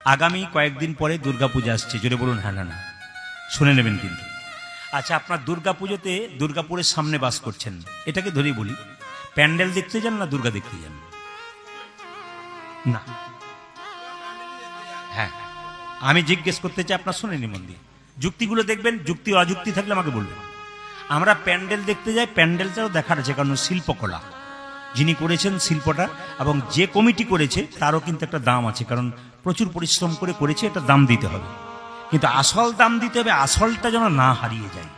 আগামী কয়েকদিন পরে দুর্গাপূজা আসছে, জোরে বলুন হ্যাঁ না না, শুনে নেবেন কিন্তু। আচ্ছা, আপনার দুর্গাপুজোতে দুর্গাপুরের সামনে বাস করছেন, এটাকে ধরেই বলি, প্যান্ডেল দেখতে যান না দুর্গা দেখতে যান? না, হ্যাঁ, আমি জিজ্ঞেস করতে চাই, আপনার শুনেনি মন দিয়ে, যুক্তিগুলো দেখবেন, যুক্তি অযুক্তি থাকলে আমাকে বলবেন। আমরা প্যান্ডেল দেখতে যাই, প্যান্ডেলটাও দেখার আছে, কারণ শিল্পকলা যিনি করেছেন শিল্পটা এবং যে কমিটি করেছে তারও কিন্তু একটা দাম আছে, কারণ প্রচুর পরিশ্রম করে করেছে, এটা দাম দিতে হবে, কিন্তু আসল দাম দিতে হবে, আসলটা যেন না হারিয়ে যায়।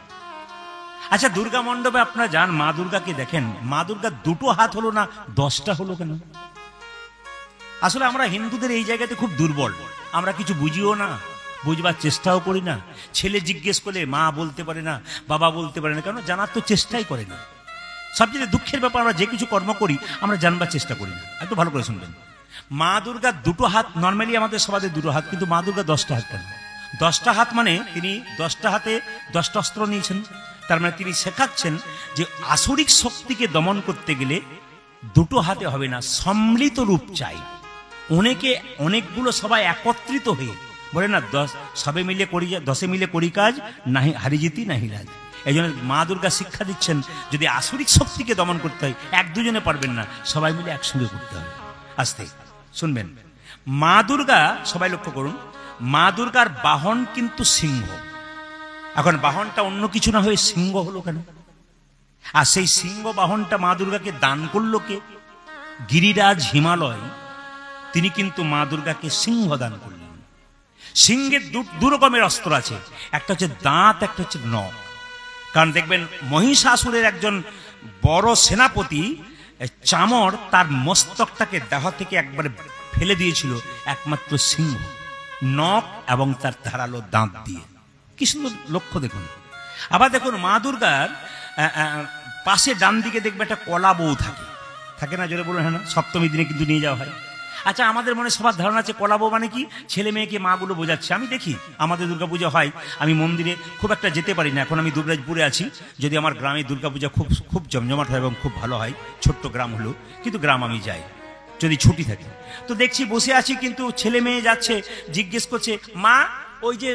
আচ্ছা, দুর্গা মণ্ডপে আপনারা যান, মা দুর্গাকে দেখেন, মা দুর্গার দুটো হাত হলো না 10টা হলো কেন? আসলে আমরা হিন্দুদের এই জায়গাতে খুব দুর্বল, আমরা কিছু বুঝিও না, বুঝবার চেষ্টাও করি না। ছেলে জিজ্ঞেস করলে মা বলতে পারে না, বাবা বলতে পারে না, কারণ জানার তো চেষ্টাই করে না। সবচেয়ে দুঃখের ব্যাপার, আমরা যে কিছু কর্ম করি আমরা জানবার চেষ্টা করি না। একটু ভালো করে শুনবেন, মা দুর্গার দুটো হাত, নর্মালি আমাদের সবাদের দুটো হাত, কিন্তু মা দুর্গা 10টা হাত কেন? 10টা হাত মানে তিনি 10টা হাতে 10টা অস্ত্র নিয়েছেন, তার মানে তিনি শেখাচ্ছেন যে আসরিক শক্তিকে দমন করতে গেলে দুটো হাতে হবে না, সম্মিলিত রূপ চাই। অনেকগুলো সবাই একত্রিত হয়ে বলে না, 10 মিলে করি কাজ, নাহি হারিজিতি নাহি লাজ। এই জন্য মা দুর্গা শিক্ষা দিচ্ছেন, যদি আসরিক শক্তিকে দমন করতে হয়, এক দুজনে পারবেন না, সবাই মিলে একসঙ্গে করতে হবে। আস্তে শুনবেন, মা দুর্গা, সবাই লক্ষ্য করুন, মা দুর্গার বাহন কিন্তু সিংহ। এখন বাহনটা অন্য কিছু না হয়ে সিংহ হলো কেন? আর সেই সিংহ বাহনটা মা দুর্গাকে দান করলো কে? গিরিরাজ হিমালয় তিনি কিন্তু মা দুর্গাকে সিংহ দান করলেন। সিংহের দু রকমের অস্ত্র আছে, একটা হচ্ছে দাঁত, একটা হচ্ছে নখ। কারণ দেখবেন মহিষাসুরের একজন বড় সেনাপতি চামর তার মস্তকটাকে দেহ থেকে একবারে ফেলে দিয়েছিল একমাত্র সিংহ, নখ এবং তার ধারালো দাঁত দিয়ে। কি সুন্দর লক্ষ্য দেখুন। আবার দেখুন, মা দুর্গার পাশে ডান দিকে দেখবে একটা কলা বউ থাকে না, জোরে বলুন হ্যাঁ না? সপ্তমী দিনে কিন্তু নিয়ে যাওয়া হয়। আচ্ছা, আমাদের মনে সবার ধারণা আছে কলা বউ মানে কি? ছেলে মেয়েকে মাগুলো বোঝাচ্ছে। আমি দেখি আমাদের দুর্গাপূজা হয়, আমি মন্দিরে খুব একটা যেতে পারি না, এখন আমি দুবরাজপুরে আছি, যদি আমার গ্রামে দুর্গাপূজা খুব জমজমাট হয় এবং খুব ভালো হয়, ছোট্ট গ্রাম হলো, কিন্তু গ্রাম আমি যাই যদি ছুটি থাকে। তো দেখছি বসে আছি, কিন্তু ছেলে মেয়ে যাচ্ছে, জিজ্ঞেস করছে, মা ওই যে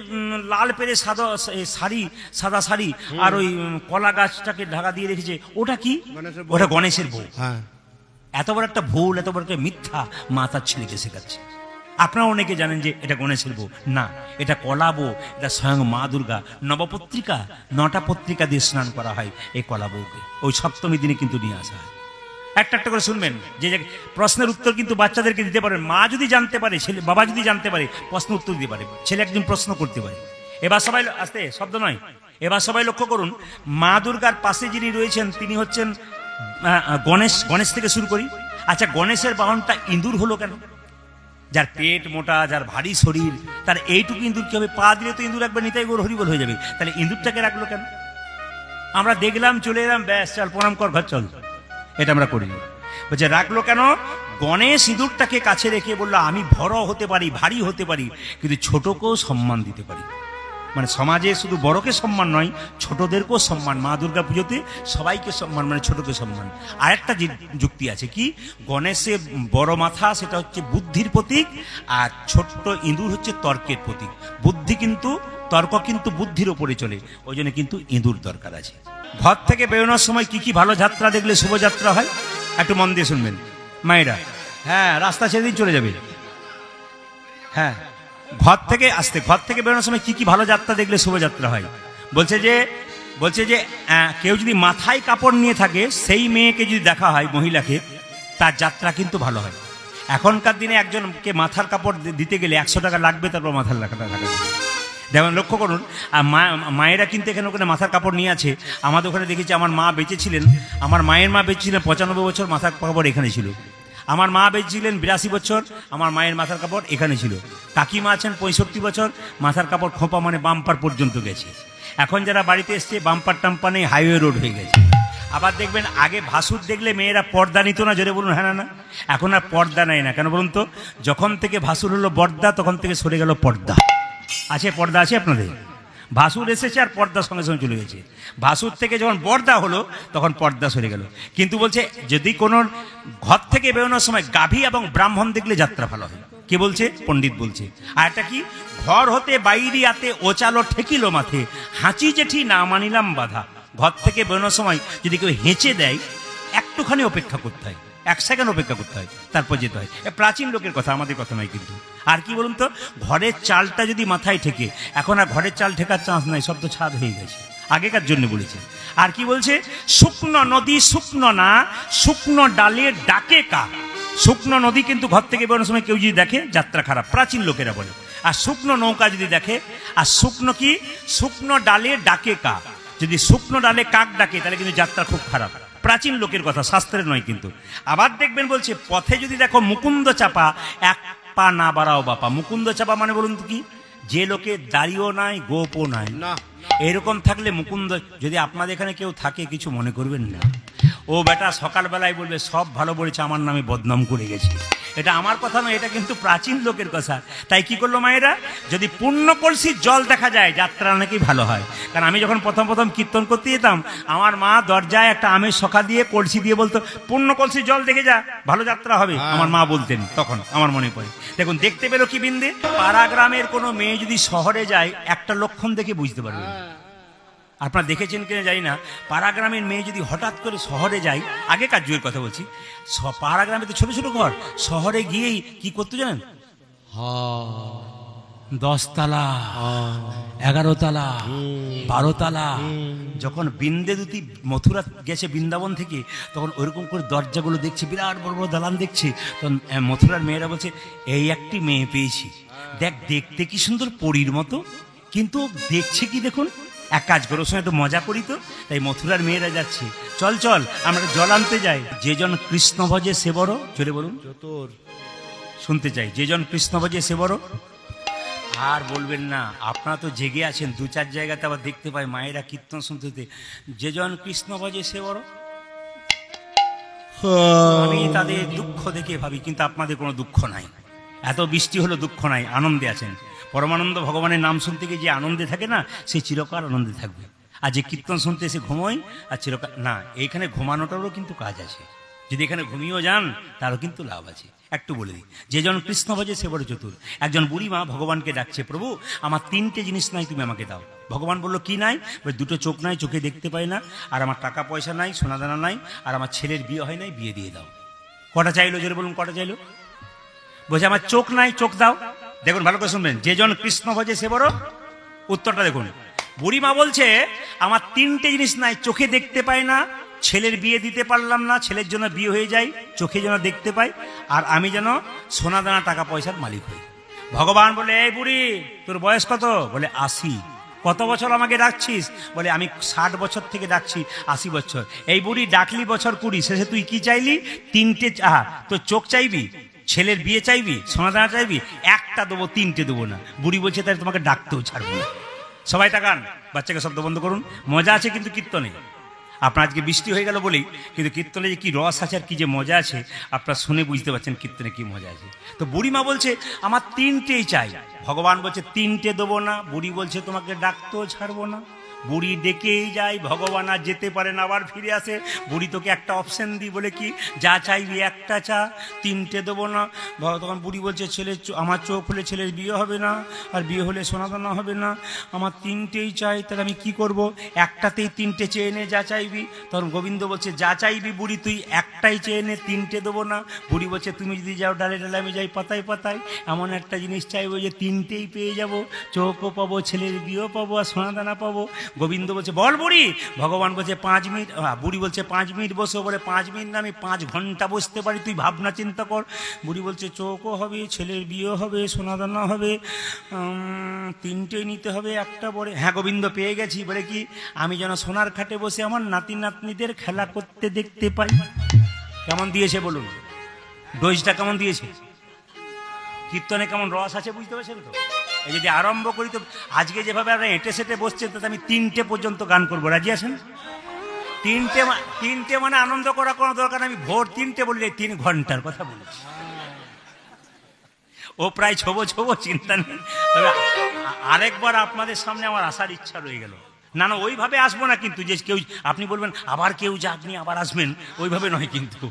লাল পেরে সাদা শাড়ি আর ওই কলা গাছটাকে ঢাকা দিয়ে রেখেছে, ওটা কি? ওটা গণেশের বউ। হ্যাঁ, এত বড় একটা ভুল, এত বড় একটা মিথ্যা মা তার ছেলেকে শেখাচ্ছে। আপনারা অনেকে জানেন যে এটা গণেশের বউ না, এটা কলা বউ, এটা স্বয়ং মা দুর্গা। নবপত্রিকা 9টা পত্রিকা দিয়ে স্নান করা হয় এই কলা বউকে, ওই সপ্তমী দিনে কিন্তু নিয়ে আসা হয়। একটা একটা করে শুনবেন, যে প্রশ্নের উত্তর কিন্তু বাচ্চাদেরকে দিতে পারেন। মা যদি জানতে পারে, ছেলে বাবা যদি জানতে পারে, প্রশ্ন উত্তর দিতে পারে, ছেলে একদিন প্রশ্ন করতে পারে। এবার সবাই আস্তে, শব্দ নয়, এবার সবাই লক্ষ্য করুন, মা দুর্গার পাশে যিনি রয়েছেন তিনি হচ্ছেন গণেশ থেকে শুরু করি। আচ্ছা, গণেশের বাহনটা ইঁদুর হলো কেন? যার পেট মোটা, যার ভারী শরীর, তার এইটুকু ইঁদুর কি হবে? পা দিলে তো ইঁদুর একবার নিতাই গৌর হরিবল হয়ে যাবে, তাহলে ইঁদুরটাকে রাখলো কেন? আমরা দেখলাম, চলে এলাম, ব্যাস চল প্রণাম কর, ঘর চল, এটা আমরা করি। বলছে রাখলো কেন? গণেশ ইঁদুরটাকে কাছে রেখে বললো, আমি বড় হতে পারি, ভারী হতে পারি, কিন্তু ছোটকেও সম্মান দিতে পারি। মানে সমাজে শুধু বড়কে সম্মান নয়, ছোটদেরকেও সম্মান। মা দুর্গা পুজোতে সবাইকে সম্মান, মানে ছোটকে সম্মান। আর একটা যুক্তি আছে, কি? গণেশের বড় মাথা, সেটা হচ্ছে বুদ্ধির প্রতীক, আর ছোট্ট ইঁদুর হচ্ছে তর্কের প্রতীক। তর্ক কিন্তু বুদ্ধির ওপরে চলে, ওই জন্য কিন্তু ইঁদুর দরকার আছে। ঘর থেকে বেরোনোর সময় কি কি ভালো যাত্রা দেখলে শুভযাত্রা হয়? একটু মন দিয়ে শুনবেন মায়েরা। হ্যাঁ, রাস্তা সেদিন চলে যাবে। হ্যাঁ, ঘর থেকে বেরোনোর সময় কি কি ভালো যাত্রা দেখলে শুভযাত্রা হয়? বলছে যে কেউ যদি মাথায় কাপড় নিয়ে থাকে, সেই মেয়েকে যদি দেখা হয়, মহিলাকে, তার যাত্রা কিন্তু ভালো হয়। এখনকার দিনে একজনকে মাথার কাপড় দিতে গেলে 100 টাকা লাগবে, তারপর মাথার টাকা দেখুন, লক্ষ্য করুন। আর মায়েরা কিন্তু এখানে ওখানে মাথার কাপড় নিয়ে আছে। আমাদের ওখানে দেখেছি, আমার মা বেঁচেছিলেন, আমার মায়ের মা বেঁচেছিলেন 95 বছর, মাথার কাপড় এখানে ছিল। আমার মা বেঁচেছিলেন 82 বছর, আমার মায়ের মাথার কাপড় এখানে ছিল। কাকিমা আছেন 65 বছর, মাথার কাপড় খোঁপা মানে বাম্পার পর্যন্ত গেছে। এখন যারা বাড়িতে এসছে, বাম্পার টাম্পার নেই, হাইওয়ে রোড হয়ে গেছে। আবার দেখবেন, আগে ভাসুর দেখলে মেয়েরা পর্দা নিত না, জোরে বলুন হ্যাঁ না? এখন আর পর্দা নেয় না, কেন বলুন তো? যখন থেকে ভাসুর হলো বর্দা, তখন থেকে সরে গেল পর্দা। পর্দা আছে আপনাদের? ভাসুর এসেছে আর পর্দা সঙ্গে সঙ্গে চলে গেছে। ভাসুর থেকে যখন বর্দা হলো, তখন পর্দা সরে গেল। কিন্তু বলছে, যদি কোনো ঘর থেকে বেরোনোর সময় গাভী এবং ব্রাহ্মণ দেখলে যাত্রা ভালো হয়। কে বলছে? পণ্ডিত বলছে। আর এটা কি? ঘর হতে বাইরে আতে ওচালো ঠেকিল মাথে, হাঁচি জেঠি না মানিলাম বাধা। ঘর থেকে বেরোনোর সময় যদি কেউ হেঁচে দেয়, একটুখানি অপেক্ষা করতে হয়, 1 সেকেন্ড অপেক্ষা করতে হয়, তারপর যেতে হয়। প্রাচীন লোকের কথা, আমাদের কথা নয় কিন্তু। আর কি বলুন তো, ঘরের চালটা যদি মাথায় ঠেকে, এখন আর ঘরের চাল ঠেকার চান্স নাই, সব তো ছাদ হয়ে গেছে, আগেকার জন্য বলেছে। আর কি বলছে? শুকনো নদী শুকনো না, শুকনো ডালে ডাকে কা। শুকনো নদী কিন্তু ঘর থেকে বেরোনোর সময় কেউ যদি দেখে, যাত্রা খারাপ, প্রাচীন লোকেরা বলে। আর শুকনো নৌকা যদি দেখে, আর শুকনো কি? শুকনো ডালে ডাকে কা। যদি শুকনো ডালে কাক ডাকে, তাহলে কিন্তু যাত্রা খুব খারাপ। প্রাচীন লোকের কথা, শাস্ত্রের নয় কিন্তু। আবার দেখবেন বলছে, পথে যদি দেখো মুকুন্দ চাপা, 1 পা না বাড়াও বাপা। মুকুন্দ চাপা মানে বলুন তো কি? যে লোকে দাড়িও নাই, গোপও নাই, এরকম থাকলে মুকুন্দ। যদি আপনাদের এখানে কেউ থাকে, কিছু মনে করবেন না। ও বেটা সকালবেলায় বলবে সব ভালো বলেছে, আমার নামে বদনাম করে গেছে। এটা আমার কথা নয়, এটা কিন্তু প্রাচীন লোকের কথা। তাই কি করলো মায়েরা? যদি পূর্ণ কলসির জল দেখা যায়, যাত্রা নাকি ভালো হয়। কারণ আমি যখন প্রথম কীর্তন করতে যেতাম, আমার মা দরজায় একটা আমের শখা দিয়ে, কলসি দিয়ে বলতো, পূর্ণ কলসির জল দেখে যা, ভালো যাত্রা হবে। আমার মা বলতেন তখন, আমার মনে পড়ে। দেখুন, দেখতে পেলো কি বিন্দে? পাড়া গ্রামের কোনো মেয়ে যদি শহরে যায়, একটা লক্ষণ দেখে বুঝতে পারবে। আপনারা দেখেছেন কিনা জানি না, পাড়া গ্রামের মেয়ে যদি হঠাৎ করে শহরে যায়, আগেকার যুগের কথা বলছি, পাড়া গ্রামে তো ছোট ছোট ঘর, শহরে গিয়েই কি করতে জানেন? 10 তালা, 11 তালা, 12 তালা। যখন বিন্দে দুটি মথুরা গেছে বৃন্দাবন থেকে, তখন ওইরকম করে দরজাগুলো দেখছে, বিরাট বড় বড় দালান দেখছে। তখন মথুরার মেয়েরা বলছে, এই একটি মেয়ে পেয়েছি, দেখ দেখতে কি সুন্দর, পরীর মতো, কিন্তু দেখছে কি দেখুন। এক কাজ করো, ওর সঙ্গে একটু মজা করি তো। তাই মথুরার মেয়েরা যাচ্ছে, চল চল আমরা জল আনতে যাই। যেজন কৃষ্ণ ভজে সে বড়, চলে বলুন, শুনতে চাই, যেজন কৃষ্ণ ভজে সে বড়। আর বলবেন না, আপনারা তো জেগে আছেন, 2-4 জায়গাতে আবার দেখতে পাই মায়েরা কীর্তন শুনতে, যেজন কৃষ্ণ ভজে সে বড়। আমি তাদের দুঃখ দেখে ভাবি, কিন্তু আপনাদের কোনো দুঃখ নাই। এত বৃষ্টি হলো দুঃখ নাই, আনন্দে আছেন। পরমানন্দ ভগবানের নাম শুনতে গিয়ে যে আনন্দে থাকে না, সে চিরকাল আনন্দে থাকবে। আর যে কীর্তন শুনতে এসে ঘুমোয়, আর চিরকাল না, এইখানে ঘুমানোটারও কিন্তু কাজ আছে। যদি এখানে ঘুমিয়েও যান, তারও কিন্তু লাভ আছে। একটু বলে দিই, যেজন কৃষ্ণ ভজে সে বড় চতুর। একজন বুড়ি মা ভগবানকে ডাকছে, প্রভু আমার 3টে জিনিস নাই, তুমি আমাকে দাও। ভগবান বললো, কি নাই? 2টো চোখ নাই, চোখে দেখতে পাই না, আর আমার টাকা পয়সা নাই, সোনাদানা নাই, আর আমার ছেলের বিয়ে হয় নাই, বিয়ে দিয়ে দাও। কটা চাইলো? জোরে বলুন, কটা চাইলো? বলছে আমার চোখ নাই, চোখ দাও। দেখুন ভালো করে শুনবেন, যেজন কৃষ্ণ ভজে সে বড়। উত্তরটা দেখুন, বুড়িমা বলছে আমার 3টে জিনিস নাই, চোখে দেখতে পাই না, ছেলের বিয়ে দিতে পারলাম না, ছেলের জন্য বিয়ে হয়ে যায়, চোখে যেন দেখতে পাই, আর আমি যেন সোনা দানা টাকা পয়সার মালিক হই। ভগবান বলে, এই বুড়ি তোর বয়স কত? বলে 80। কত বছর আমাকে ডাকছিস? বলে আমি 60 বছর থেকে ডাকছি, 80 বছর। এই বুড়ি ডাকলি বছর 20, শেষে তুই কি চাইলি? 3টে। তোর চোখ চাইবি, ছেলের বিয়ে চাইবি, সোনাদানা চাইবি, একটা দেবো, 3টে দেবো না। বুড়ি বলছে তাই তোমাকে ডাকতেও ছাড়বো না। সবাই তাকান, বাচ্চাকে শব্দ বন্ধ করুন। মজা আছে কিন্তু কীর্তনে। আপনার আজকে বৃষ্টি হয়ে গেল বলেই, কিন্তু কীর্তনে যে কি রস আছে আর কি যে মজা আছে, আপনারা শুনে বুঝতে পারছেন কীর্তনে কি মজা আছে। তো বুড়িমা বলছে আমার 3টেই চাই। ভগবান বলছে 3টে দেবো না। বুড়ি বলছে তোমাকে ডাকতেও ছাড়বো না। বুড়ি ডেকেই যায়, ভগবান আর যেতে পারে না, আবার ফিরে আসে। বুড়ি তোকে একটা অপশন দিই, বলে কি? যা চাইবি একটা চা, 3টে দেবো না। তখন বুড়ি বলছে, ছেলে আমার চোখ হলে ছেলের বিয়ে হবে না, আর বিয়ে হলে সোনাদানা হবে না, আমার 3টেই চাই, তাহলে আমি কি করব? একটাতেই 3টে চেয়ে নে, যা চাইবি। তখন গোবিন্দ বলছে, যা চাইবি বুড়ি তুই একটাই চেয়ে নে, 3টে দেবো না। বুড়ি বলছে, তুমি যদি যাও ডালে ডালে, আমি যাই পাতায় পাতায়, এমন একটা জিনিস চাইবো যে 3টেই পেয়ে যাব, চোখও পাবো, ছেলের বিয়েও পাবো, আর সোনাদানা পাবো। গোবিন্দ বলছে, বল বুড়ি। ভগবান বলছে 5 মিনিট। বুড়ি বলছে 5 মিনিট বসো। বলে 5 মিনিট না, আমি 5 ঘন্টা বসতে পারি, তুই ভাবনা চিন্তা কর। বুড়ি বলছে, চোখও হবে, ছেলের বিয়ে হবে, সোনাদানা হবে, 3টেই নিতে হবে, একটা বলে। হ্যাঁ গোবিন্দ, পেয়ে গেছি। বলে কি? আমি যেন সোনার খাটে বসে আমার নাতি নাতনিদের খেলা করতে দেখতে পাই। কেমন দিয়েছে বলুন? ডোজটা কেমন দিয়েছে? কীর্তনে কেমন রস আছে বুঝতে পারছেন তো? এই যদি আরম্ভ করি, তো আজকে যেভাবে আমরা এঁটে সেটে বসছেন, তাতে আমি 3টে পর্যন্ত গান করবো। রাজি আছেন? 3টে মানে আনন্দ করা কোনো দরকার। আমি ভোর 3টে বলি, 3 ঘন্টার কথা বলছি। ও প্রায় ছোবো চিন্তা নেই। তবে আরেকবার আপনাদের সামনে আমার আসার ইচ্ছা রয়ে গেল। না না, ওইভাবে আসবো না কিন্তু, যে কেউ আপনি বলবেন আবার কেউ যাকনি আবার আসবেন, ওইভাবে নয় কিন্তু।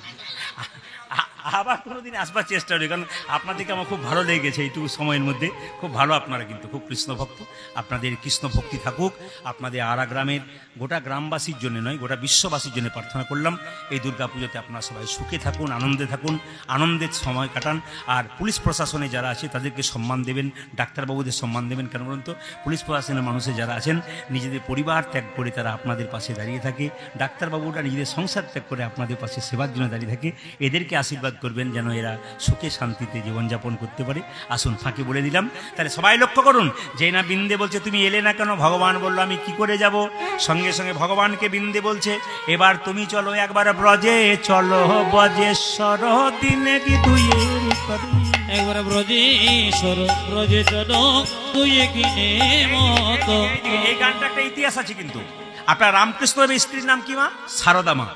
আবার কোনোদিন আসবার চেষ্টা করি, কারণ আপনাদেরকে আমার খুব ভালো লেগেছে এইটুকু সময়ের মধ্যে। খুব ভালো, আপনারা কিন্তু খুব কৃষ্ণ ভক্ত। আপনাদের কৃষ্ণ ভক্তি থাকুক। আপনাদের আরা গ্রামের গোটা গ্রামবাসীর জন্য নয়, গোটা বিশ্ববাসীর জন্য প্রার্থনা করলাম এই দুর্গা পুজোতে আপনারা সবাই সুখে থাকুন, আনন্দে থাকুন, আনন্দের সময় কাটান। আর পুলিশ প্রশাসনে যারা আছে তাদেরকে সম্মান দেবেন, ডাক্তারবাবুদের সম্মান দেবেন। কেন বলুন তো, পুলিশ প্রশাসনের মানুষে যারা আছেন নিজেদের পরিবার ত্যাগ করে তারা আপনাদের পাশে দাঁড়িয়ে থাকে, ডাক্তারবাবুরা নিজেদের সংসার ত্যাগ করে আপনাদের পাশে সেবার জন্য দাঁড়িয়ে থাকে। এদেরকে আশীর্বাদ করবেন যেন এরা সুখে শান্তিতে জীবনযাপন করতে পারে। আসুন, ফাঁকে বলে দিলাম। তাহলে সবাই লক্ষ্য করুন, যে না বিন্দে বলছে তুমি এলে না কেন? ভগবান বললো আমি কি করে যাব? সঙ্গে সঙ্গে ভগবানকে বিন্দে বলছে এবার তুমি চলো একবার ব্রজে, চলো ব্রজেশ্বর দিনে কি দুইয়ের তরে। একবার ব্রজেশ্বর ব্রজে চলো তুই কিনে মতো। এই গানটা একটা ইতিহাস আছে কিন্তু। আপনার রামকৃষ্ণের স্ত্রীর নাম কি মা? সারদা মা।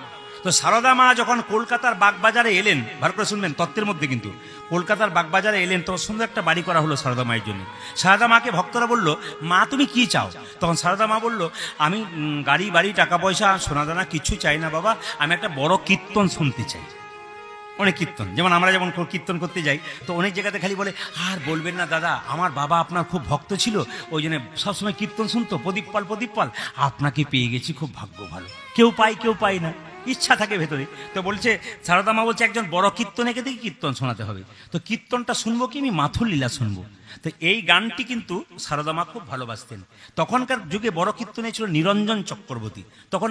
তো সারদা মা যখন কলকাতার বাগবাজারে এলেন, ভালো করে শুনবেন তত্ত্বের মধ্যে কিন্তু, কলকাতার বাগবাজারে এলেন তখন সুন্দর একটা বাড়ি করা হলো সারদা মায়ের জন্য। সারদা মাকে ভক্তরা বলল মা তুমি কি চাও? তখন সারদা মা বলল আমি গাড়ি বাড়ি টাকা পয়সা সোনাদানা কিছু চাই না বাবা, আমি একটা বড় কীর্তন শুনতে চাই। অনেক কীর্তন, যেমন আমরা যেমন কীর্তন করতে যাই তো অনেক জায়গাতে খালি বলে আর বলবেন না দাদা আমার বাবা আপনার খুব ভক্ত ছিল, ওই জন্য সবসময় কীর্তন শুনতো, প্রদীপ পাল আপনাকে পেয়ে গেছি, খুব ভাগ্য ভালো। কেউ পায় না, ইচ্ছা থাকে ভেতরে। তো বলছে সারদা মা বলছে একজন বড় কীর্তনেকে দেখি কীর্তন শোনাতে হবে। তো কীর্তনটা শুনবো কি? আমি মাথুর লীলা শুনবো। তো এই গানটি কিন্তু সারদা মা খুব ভালোবাসতেন। তখনকার যুগে বড় কীর্তনে ছিল নিরঞ্জন চক্রবর্তী। তখন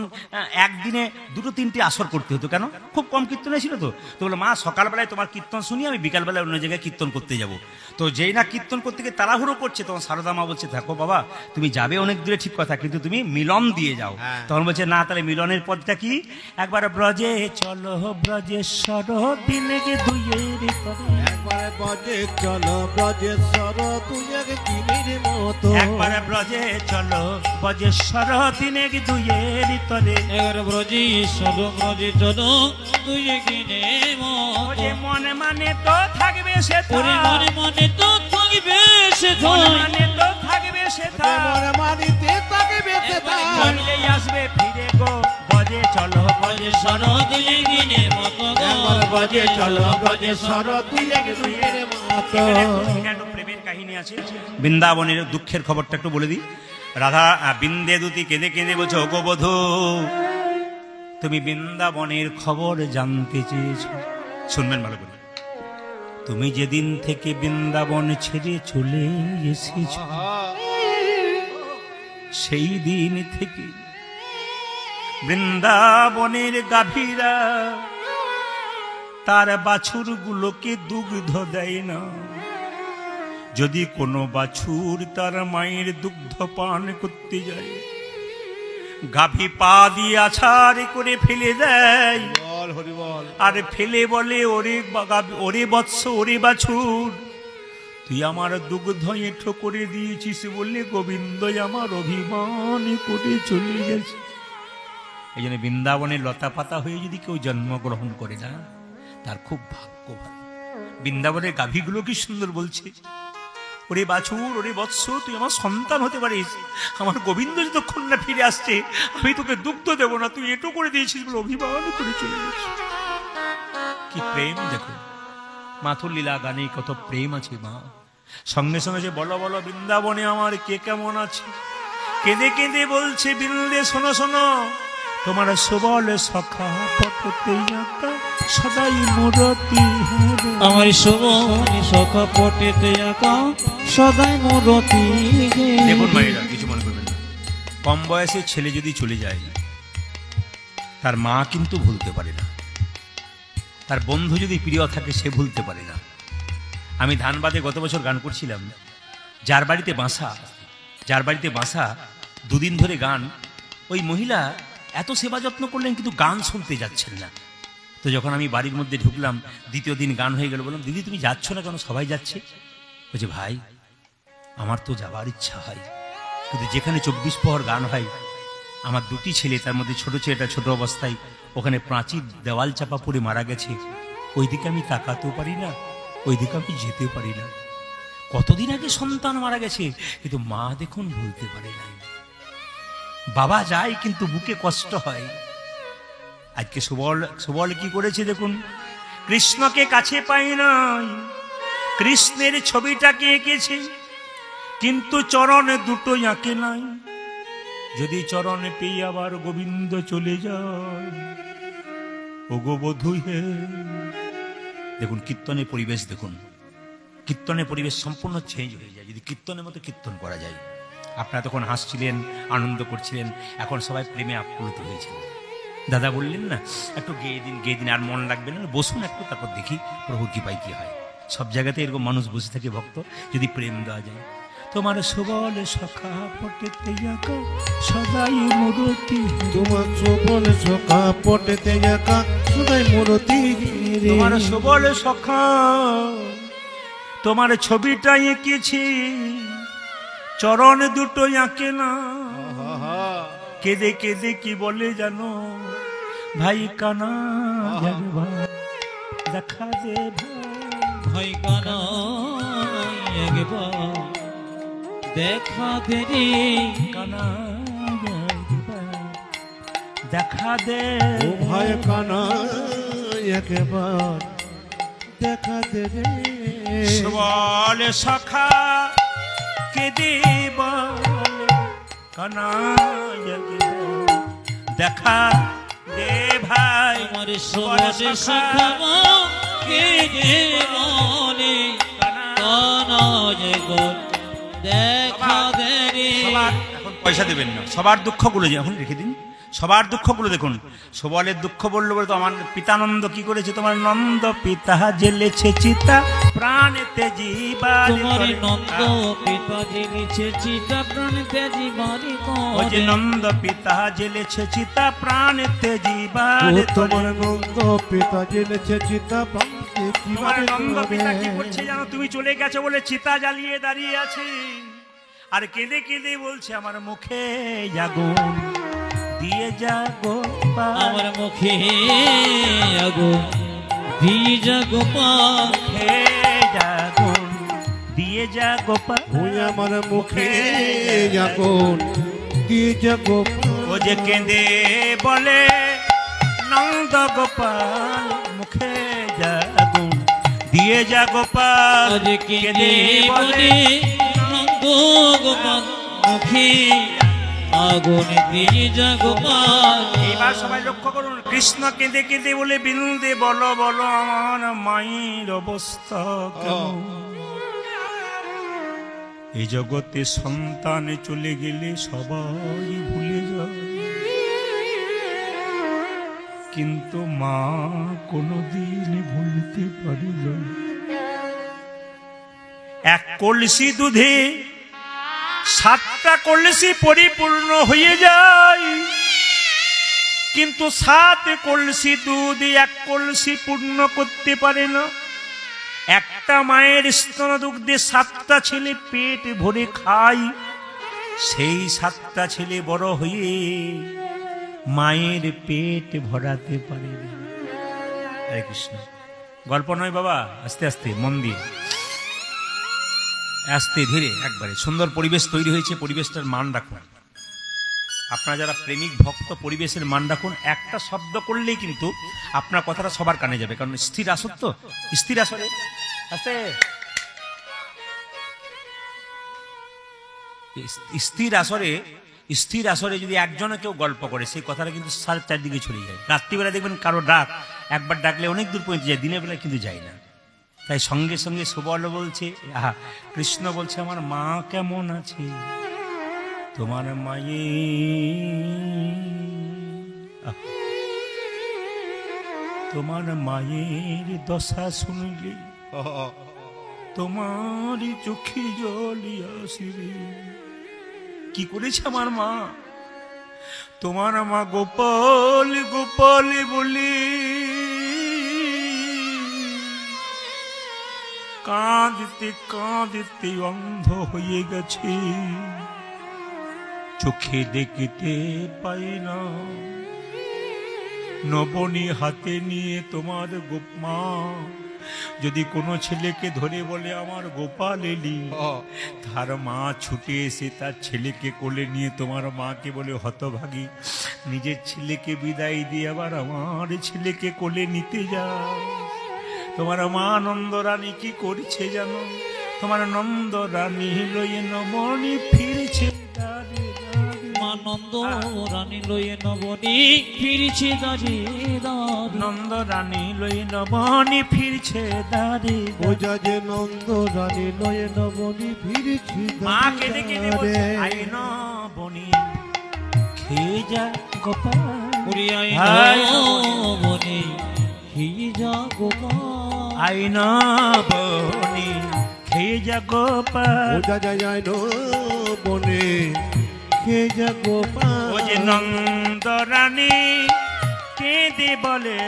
একদিনে 2-3টি আসর করতে হতো, কেন খুব কম কীর্তনে ছিল। তো বললো মা সকালবেলায় তোমার কীর্তন শুনি, আমি বিকালবেলায় অন্য জায়গায় কীর্তন করতে যাব। তো যেই না কীর্তন করতে গিয়ে তাড়াহুড়ো করছে তখন সারদা মা বলছে দেখো বাবা তুমি যাবে অনেক দূরে ঠিক কথা, কিন্তু তুমি মিলন দিয়ে যাও। তখন বলছে না, তাহলে মিলনের পথটা কি? একবার ব্রজে চলো ব্রজেশ্বর দিনে কি দুইয়ের তরে। একবার ব্রজে চলো ব্রজেশ্বর তুই কিনির মতো। একবার ব্রজে চলো ব্রজেশ্বর দিনে কি দুইয়ের তরে। একবার ব্রজেশ্বর ব্রজে চলো তুই কিনে মতো। মনে মানে তো থাকবে সে, মনে মনে তো থাকবে সে, মানে তো থাকবে সে, মনে মানিতে থাকবে সে, চলেই আসবে ফিরে গো ব্রজে চলো ব্রজেশ্বর তুই কিনে মতো। একবার ব্রজে চলো ব্রজেশ্বর তুই কিনির মতো। একটু প্রেমের কাহিনী আছে। বৃন্দাবনের দুঃখের খবরটা একটু বলে দিই। রাধা বিন্দে দুতি কেঁদে কেঁদে বলছে ওগো বধূ তুমি বৃন্দাবনের খবর জানতে চেয়েছ। শুনবেন ভালো করে। তুমি যেদিন থেকে বৃন্দাবন ছেড়ে চলে এসেছ সেই দিন থেকে বৃন্দাবনের গাভীরা তার বাছুরগুলোকে দুগ্ধ দেয় না। যদি কোনো বাছুর তার মায়ের দুগ্ধ পান করতে যায় গাভী পা দিয়ে আছাড় করে ফেলে দেয়, আর ফেলে বলে ওরে বৎস ওরে বাছুর তুই আমার দুগ্ধ এঁঠো করে দিয়েছিস বললে গোবিন্দ আমার অভিমান করে চলে গেছে। এই জন্য বৃন্দাবনের লতা পাতা হয়ে যদি কেউ জন্মগ্রহণ করে না তার খুব ভাগ্য ভালো। বৃন্দাবনের গাভীগুলো কি সুন্দর বলছে ওরে বাছুর ওরে বৎস তুই আমার সন্তান হতে পারিস, আমার গোবিন্দ যতক্ষণ না ফিরে আসছে আমি তোকে দুগ্ধ দেবো না, তুই এটো করে দিয়েছিস বলে অভিমান করে চলে গেছিস। কি প্রেম দেখো, মাথুর লীলা গানে কত প্রেম আছে মা। সঙ্গে সঙ্গে যে বলো বলো বৃন্দাবনে আমার কে কেমন আছে, কেঁদে কেঁদে বলছে বৃন্দে শোনো শোনো তোমার সবল সখা পটতে আঁকা সদাই মূরতি আমার সবল সখা পটেতে আঁকা সদাই মূরতি। দেখুন মায়েরা কিছু মনে করবেন না, কম বয়সে ছেলে যদি চলে যায় তার মা কিন্তু ভুলতে পারে না, তার বন্ধু যদি প্রিয় থাকে সে ভুলতে পারে না। আমি ধানবাদে গত বছর গান করছিলাম, যার বাড়িতে বাসা 2 দিন ধরে গান, ওই মহিলা এত সেবা যত্ন করলেন কিন্তু গান শুনতে যাচ্ছেন না। তো যখন আমি বাড়ির মধ্যে ঢুকলাম 2য় দিন গান হয়ে গেল, বললাম দিদি তুমি যাচ্ছ না কেন, সবাই যাচ্ছে। বলছে ভাই আমার তো যাবার ইচ্ছা হয় কিন্তু যেখানে 24 প্রহর গান হয় আমার 2টি ছেলে, তার মধ্যে ছোট ছেলেটা ছোট অবস্থায় ওখানে প্রাচীর দেওয়াল চাপা পড়ে মারা গেছে, ওইদিকে আমি তাকাতেও পারি না, ওইদিকে আমি যেতে পারি না। কতদিন আগে সন্তান মারা গেছে কিন্তু মা দেখুন ভুলতে পারে নাই। বাবা যায় কিন্তু বুকে কষ্ট হয়। আজকে সুবল কি করেছে দেখুন, কৃষ্ণকে কাছে পাই নাই, কৃষ্ণের ছবিটাকে এঁকেছি কিন্তু চরণে দুটো আঁকে নাই। যদি চরণে পেয়ে আবার গোবিন্দ চলে যায়, ও গো বধূ হে। দেখুন কীর্তনের পরিবেশ, দেখুন কীর্তনের পরিবেশ সম্পূর্ণ চেঞ্জ হয়ে যায় যদি কীর্তনের মতো কীর্তন করা যায়। আপনারা তখন হাসছিলেন, আনন্দ করছিলেন, এখন সবাই প্রেমে আপ্লুত হয়েছেন। দাদা বললেন না একটু গেয়ে দিন, আর মন লাগবে না, বসুন একটু, তারপর দেখি প্রভু কি পাই কি হয়। সব জায়গাতে এরকম মানুষ বসে থাকে ভক্ত, যদি প্রেম দেওয়া যায়। তোমার সবল সখা পটেতে আঁকা সদাই মূরতি, তোমার সবল সখা পটেতে আঁকা সদাই মূরতি, তোমার সবল সখা তোমার ছবিটা এঁকেছি চরণ দুটো আঁকে না। কেঁদে কেঁদে কি বলে জানো, ভাই কানা দেখা দে ভাই কানা একবার দেখা দে রে, কানা দেখা দে, ও ভাই কানা একবার দেখা দে রে। সবল সখা কেঁদে বলে কানা দেখা দে ভাই, আমার সবলে সখা কে যে বলে কানা একবার দেখা দে রে। এখন পয়সা দেবেন না, সবার দুঃখগুলো এখন রেখে দিন, সবার দুঃখগুলো দেখুন। সবলের দুঃখ বললো বলে তো আমার পিতানন্দ কি করেছে, তোমার নন্দ পিতা জেলেছে চিতা প্রাণেতে জীবারি, তোমার নন্দ পিতা জেলেছে চিতা প্রাণেতে জীবারি ও যে নন্দ পিতা জেলেছে চিতা প্রাণেতে জীবারি। তোমার নন্দ পিতা জেলেছে চিতা প্রাণেতে তোমার নন্দ পিতা কি জীবারি। করছে জানো, তুমি চলে গেছো বলে চিতা জ্বালিয়ে দাঁড়িয়ে আছে, আর কেঁদে কেঁদে বলছে আমার মুখে আগুন দিয়ে যা গোপাল, আমার মুখে আগুন দিয়ে যা গোপাল, হে আগুন দিয়ে যা গোপাল, ওই আমার মুখে আগুন দিয়ে যা গোপাল। ও যে কেঁদে বলে নন্দ গোপাল, মুখে যা আগুন দিয়ে যা গোপাল, আজ কেঁদে বলে নন্দ গোপাল, মুখে আগুন দিয়ে যা গোপাল। এবার সবাই লক্ষ্য করুন, কৃষ্ণ কেঁদে কেঁদে বলে বিন্দে বলো বলো আমার মায়ের অবস্থা কেমন। এই জগতে সন্তান চলে গেলে সবাই ভুলে যায়, কিন্তু মা কোনোদিন ভুলতে পারে না। এক কলসি দুধে 7টা কলসি পরিপূর্ণ হয়ে যায়, কিন্তু 7 কলসি দুধ 1 কলসি পূর্ণ করতে পারে না। একটা মায়ের স্তন দুগ্ধে 7টা ছেলে পেট ভরে খায়, সেই 7টা ছেলে বড় হয়ে মায়ের পেট ভরাতে পারে না। হরে কৃষ্ণ। গল্প নয় বাবা, আস্তে আস্তে মন দিয়ে, আস্তে ধীরে, একবারে সুন্দর পরিবেশ তৈরি হয়েছে, পরিবেশটার মান রাখুন। আপনারা যারা প্রেমিক ভক্ত, পরিবেশের মান রাখুন। একটা শব্দ করলেই কিন্তু আপনার কথাটা সবার কানে যাবে, কারণ স্থির আসর তো, স্থির আসরে আস্তে স্থির আসরে যদি একজনে কেউ গল্প করে, সেই কথাটা কিন্তু সাড়ে চারদিকে ছড়িয়ে যায়। রাত্রিবেলা দেখবেন কারো ডাক একবার ডাকলে অনেক দূর পর্যন্ত যায়, দিনের বেলা কিন্তু যায় না। তাই সঙ্গে সঙ্গে সুবল বলছে, আহা কৃষ্ণ বলছে আমার মা কেমন আছে, তোমার মায়ে তোমার মায়ের দশা শুনলে তোমার চোখে জলি আসিবে। কি করেছে আমার মা, তোমার মা গোপাল গোপাল বলে কাঁদতে কাঁদতে অন্ধ হয়ে গেছে, চোখে দেখতে পাই না। নবনী হাতে নিয়ে তোমার মা যদি কোনো ছেলেকে ধরে বলে আমার গোপাল এলি, তার মা ছুটে এসে তার ছেলেকে কোলে নিয়ে তোমার মাকে বলে হতভাগী, নিজের ছেলেকে বিদায় দিয়ে আবার আমার ছেলেকে কোলে নিতে যাও। তোমার মা নন্দ রানী কি করছে জানো? তোমার নন্দ রানী লইয়ে নমনি ফিরছে দ্বারে দ্বারে। মা নন্দ রানী লইয়ে নবনী ফিরছে দাঁড়ে দাঁড়ে। নন্দ রানী লইয়ে নমনি ফিরছে দ্বারে ও দ্বারে। যা যে নন্দ রানী লয়ে নবনী ফিরেছি মাকে ডেকে নিয়ে বলছে, আই নবনী খেয়ে যা গোপাল। উড়িয়াই হাই নবনী খেয়ে যা গোপাল। আই নবনী খেয়ে যা ও গোপাল। যা যা যায় বনে কে যা গোপাল। ও যে নন্দ রানী কেঁদে বলে,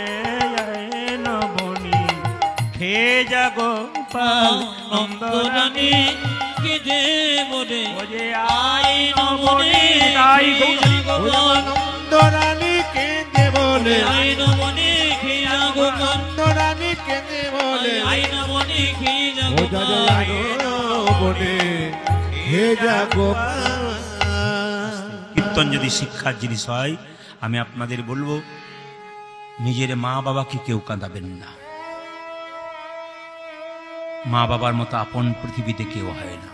আয় নবনী খেয়ে যা গোপাল। নন্দ রানী কেঁদে বলে, ও যে আই নবনী তাই ও যা নন্দ রানী কেঁদে বলে। আই নবনী খেয়ে যা গোপাল। নন্দ রানী কেঁদে বলে। আই নবনী খেয়ে যা ও যা যা গোপাল। যায় বনে কে যা গোপাল। কীর্তন যদি শিক্ষার জিনিস হয়, আমি আপনাদের বলবো, নিজের মা বাবাকে কেউ কাঁদাবেন না। মা বাবার মতো আপন পৃথিবীতে কেউ হয় না।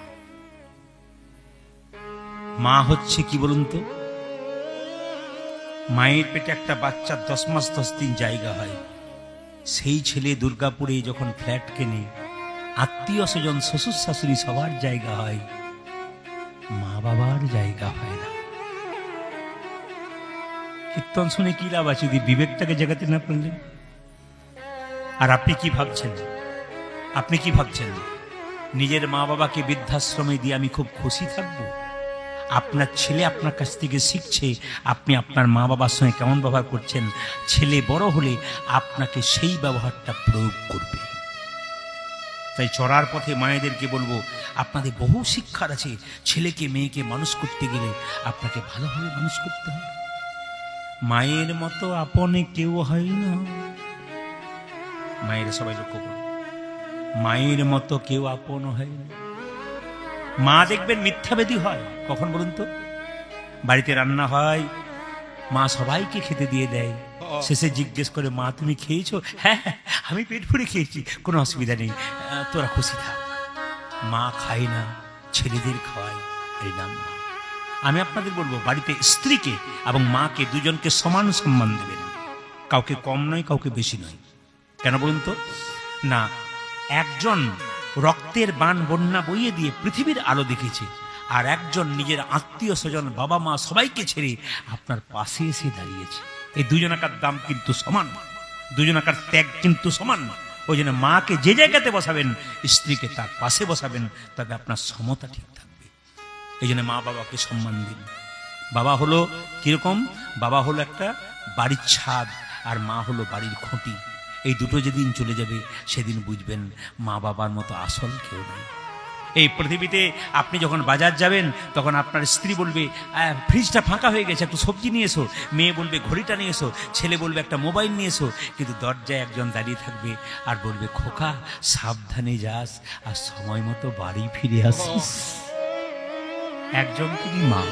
মা হচ্ছে কি বলুন তো? মায়ের পেটে একটা বাচ্চার 10 মাস 10 দিন জায়গা হয়। সেই ছেলে দুর্গাপুরে যখন ফ্ল্যাট কেনে, আত্মীয় স্বজন শ্বশুর শাশুড়ি সবার জায়গা হয়, মা বাবার জায়গা হয় না। কীর্তন শুনে কি লাভ আছে যদি বিবেকটাকে জাগাতে না পারলেন? আর আপনি কি ভাবছেন? আপনি কি ভাবছেন নিজের মা বাবাকে বৃদ্ধাশ্রমে দিয়ে আমি খুব খুশি থাকবো? আপনার ছেলে আপনার কাছ থেকে শিখছে আপনি আপনার মা বাবার সঙ্গে কেমন ব্যবহার করছেন। ছেলে বড় হলে আপনাকে সেই ব্যবহারটা প্রয়োগ করবে। তাই চড়ার পথে মায়েদেরকে বলবো, আপনাদের বহু শিক্ষার আছে। ছেলেকে মেয়েকে মানুষ করতে গেলে আপনাকে ভালোভাবে মানুষ করতে হবে। মায়ের মতো আপনে কেউ হয় না। মায়ের সবাই লক্ষ্য করুন, মায়ের মতো কেউ আপন হয় না। মা দেখবেন মিথ্যাবাদী হয়। কখন বলুন তো? বাড়িতে রান্না হয়, মা সবাইকে খেতে দিয়ে দেয়, শেষে জিজ্ঞেস করে, মা তুমি খেয়েছো? হ্যাঁ হ্যাঁ, আমি পেট ভরে খেয়েছি, কোনো অসুবিধা নেই, তোরা খুশি থাক। মা খায় না, ছেলেদের খাওয়ায়, এই নাম মা। আমি আপনাদের বলবো, বাড়িতে স্ত্রীকে এবং মাকে দুজনকে সমান সম্মান দেবেন। কাউকে কম নয়, কাউকে বেশি নয়। কেন বলুন তো? না, একজন রক্তের বান বন্যা বইয়ে দিয়ে পৃথিবীর আলো দেখেছে, আর একজন নিজের আত্মীয় স্বজন বাবা মা সবাইকে ছেড়ে আপনার পাশে এসে দাঁড়িয়েছে। এই দুজনাকার দাম কিন্তু সমান, দুজনাকার ত্যাগ কিন্তু সমান। ওই জন্য মাকে যে জায়গাতে বসাবেন, স্ত্রীকে তার পাশে বসাবেন, তবে আপনার সমতা ঠিক থাকবে। এই জন্য মা বাবাকে সম্মান দিন। বাবা হলো কিরকম? বাবা হলো একটা বাড়ির ছাদ, আর মা হলো বাড়ির খুঁটি। এই দুটো যেদিন চলে যাবে, সেদিন বুঝবেন মা বাবার মতো আসল কেউ নেই। এই পৃথিবীতে আপনি যখন বাজার যাবেন, তখন আপনার স্ত্রী বলবে, ফ্রিজটা ফাঁকা হয়ে গেছে, একটু সবজি নিয়ে এসো। মেয়ে বলবে, ঘড়িটা নিয়ে এসো। ছেলে বলবে, একটা মোবাইল নিয়ে এসো। কিন্তু দরজায় একজন দাঁড়িয়ে থাকবে আর বলবে, খোকা সাবধানে যাস আর সময় মতো বাড়ি ফিরে আসিস। একজন তিনি মা।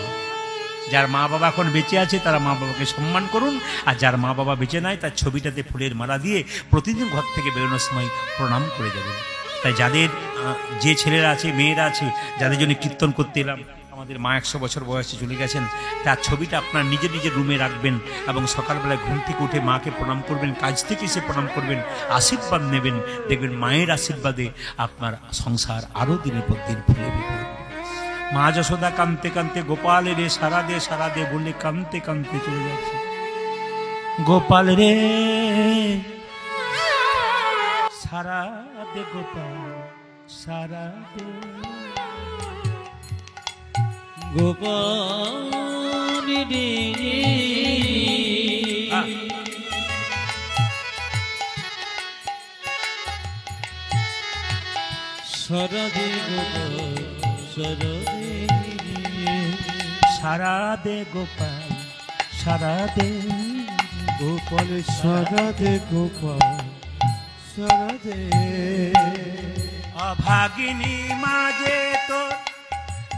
যার মা বাবা এখন বেঁচে আছে, তারা মা বাবাকে সম্মান করুন। আর যার মা বাবা বেঁচে নাই, তার ছবিটাতে ফুলের মালা দিয়ে প্রতিদিন ঘর থেকে বেরোনোর সময় প্রণাম করে যাবেন। তাই যাদের যে ছেলেরা আছে, মেয়েরা আছে, যাদের জন্য কীর্তন করতে এলাম, আমাদের মা 100 বছর বয়সে চলে গেছেন, তার ছবিটা আপনার নিজের নিজের রুমে রাখবেন এবং সকালবেলায় ঘুম থেকে উঠে মাকে প্রণাম করবেন, কাজ থেকে এসে প্রণাম করবেন, আশীর্বাদ নেবেন। দেখবেন মায়ের আশীর্বাদে আপনার সংসার আরো দিনের পর দিন ফুলে উঠবে। মা যশোদা কাঁদতে কাঁদতে গোপাল রে সারা দে বলে কাঁদতে কাঁদতে চলে যাচ্ছে। গোপাল রে সারা দে, গোপাল সারা দে। গোপাল রে সারা দে, গোপাল সারা দে, সারা দে গোপাল সারা দে। গোপাল সারা দে, গোপাল সারা দে। অভাগিনী মাঝে তো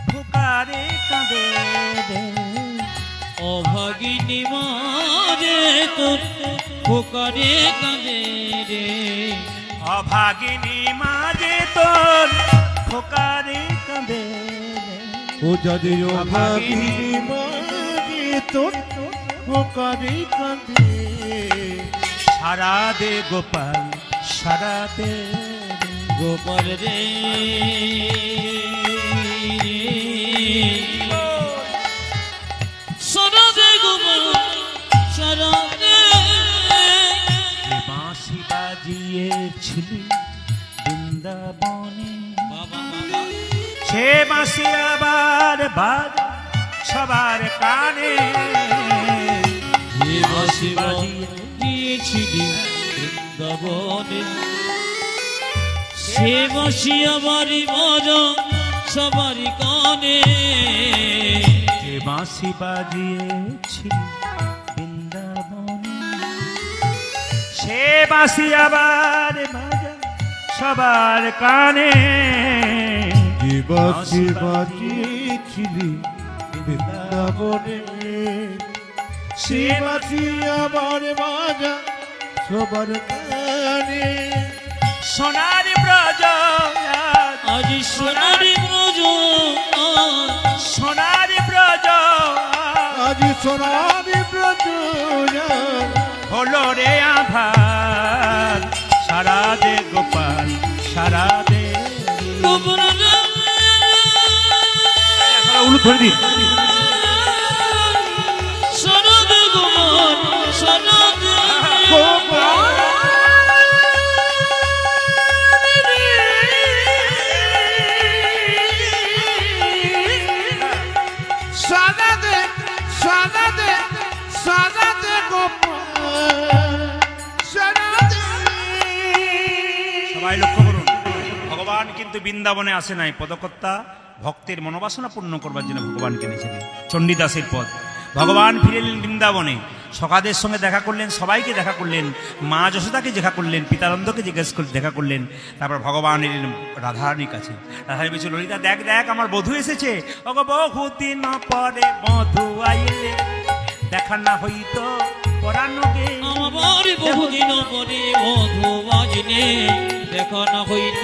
ফুকারে কাঁদে দে। অভাগিনী মারে তোর পোকারে কাঁদে রে। অভাগিনী মাঝে তোর খোকারে কাঁদে ও যদি অভাগিনী মাঝে তোর খোকারে কাঁদে সারা দে গোপাল সারা দে গোপাল রে সারা দে গোপাল সারা দে বাঁশি বাজিয়েছিলি বৃন্দাবনে বাবা বাবা সে বাঁশি আবার বাজ সবার কানে বাঁশি বাজিয়েছিলি বৃন্দাবনে সে বাঁশি আবারই বাজা সবারই কানে যে বাঁশি বাজিয়েছিলি বৃন্দাবনে সে বাঁশি আবার বাজা সবার কানে যে বাঁশি বাজিয়েছিলি বৃন্দাবনে সে বাঁশি আবার বাজা সবার কানে সোনার ব্রজ আজ সোনারি ব্রজ সোনার ব্রজ আজ সোনারি ব্রজ হলো রে আভার সারা দে গোপাল সারা দে গোপাল রে উলু ধরে দিন সারা দে গোপাল সারা দে সবাই লক্ষ্য করুন ভগবান কিন্তু বৃন্দাবনে আসে নাই পদকর্তা ভক্তের মনোবাসনা পূর্ণ করবার জন্য ভগবান কিনেছিলেন চণ্ডীদাসের পদ ভগবান ফিরে এলেন বৃন্দাবনে সখাদের সঙ্গে দেখা করলেন সবাইকে দেখা করলেন মা যশোদাকে দেখা করলেন পিতানন্দকে জিজ্ঞেস করে দেখা করলেন তারপর ভগবান এলেন রাধারানীর কাছে রাধারানী বলছে ললিতা দেখ দেখ আমার বধূ এসেছে ওগো বহুদিন পরে বধূ আইলে দেখা না হইতো পরাণকে আমার বহুদিন পরে মধু বাজনে দেখা না হইত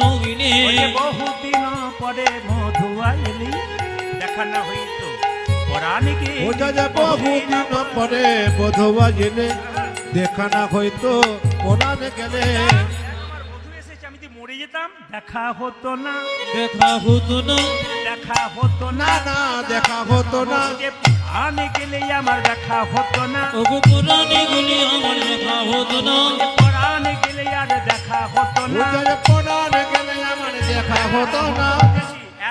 নগিনে বহুদিন পরে মধু আইলি দেখা না হইতো পরাণকে ওটা যে বহুদিন পরে বধবা জেনে দেখা না হয়তো পরাণে গেলে আমার বধূ এসেছে আমি যদি মরে যেতাম দেখা হতো না দেখা হতো না দেখা হতো না না না দেখা হতো না যে পরাণে গেলে আমার দেখা হতো না ওগো পুরাণে গুলি আমার দেখা হতো না পরাণে গেলে আর দেখা হতো না ওটা যে পরাণে গেলে আমার দেখা হতো না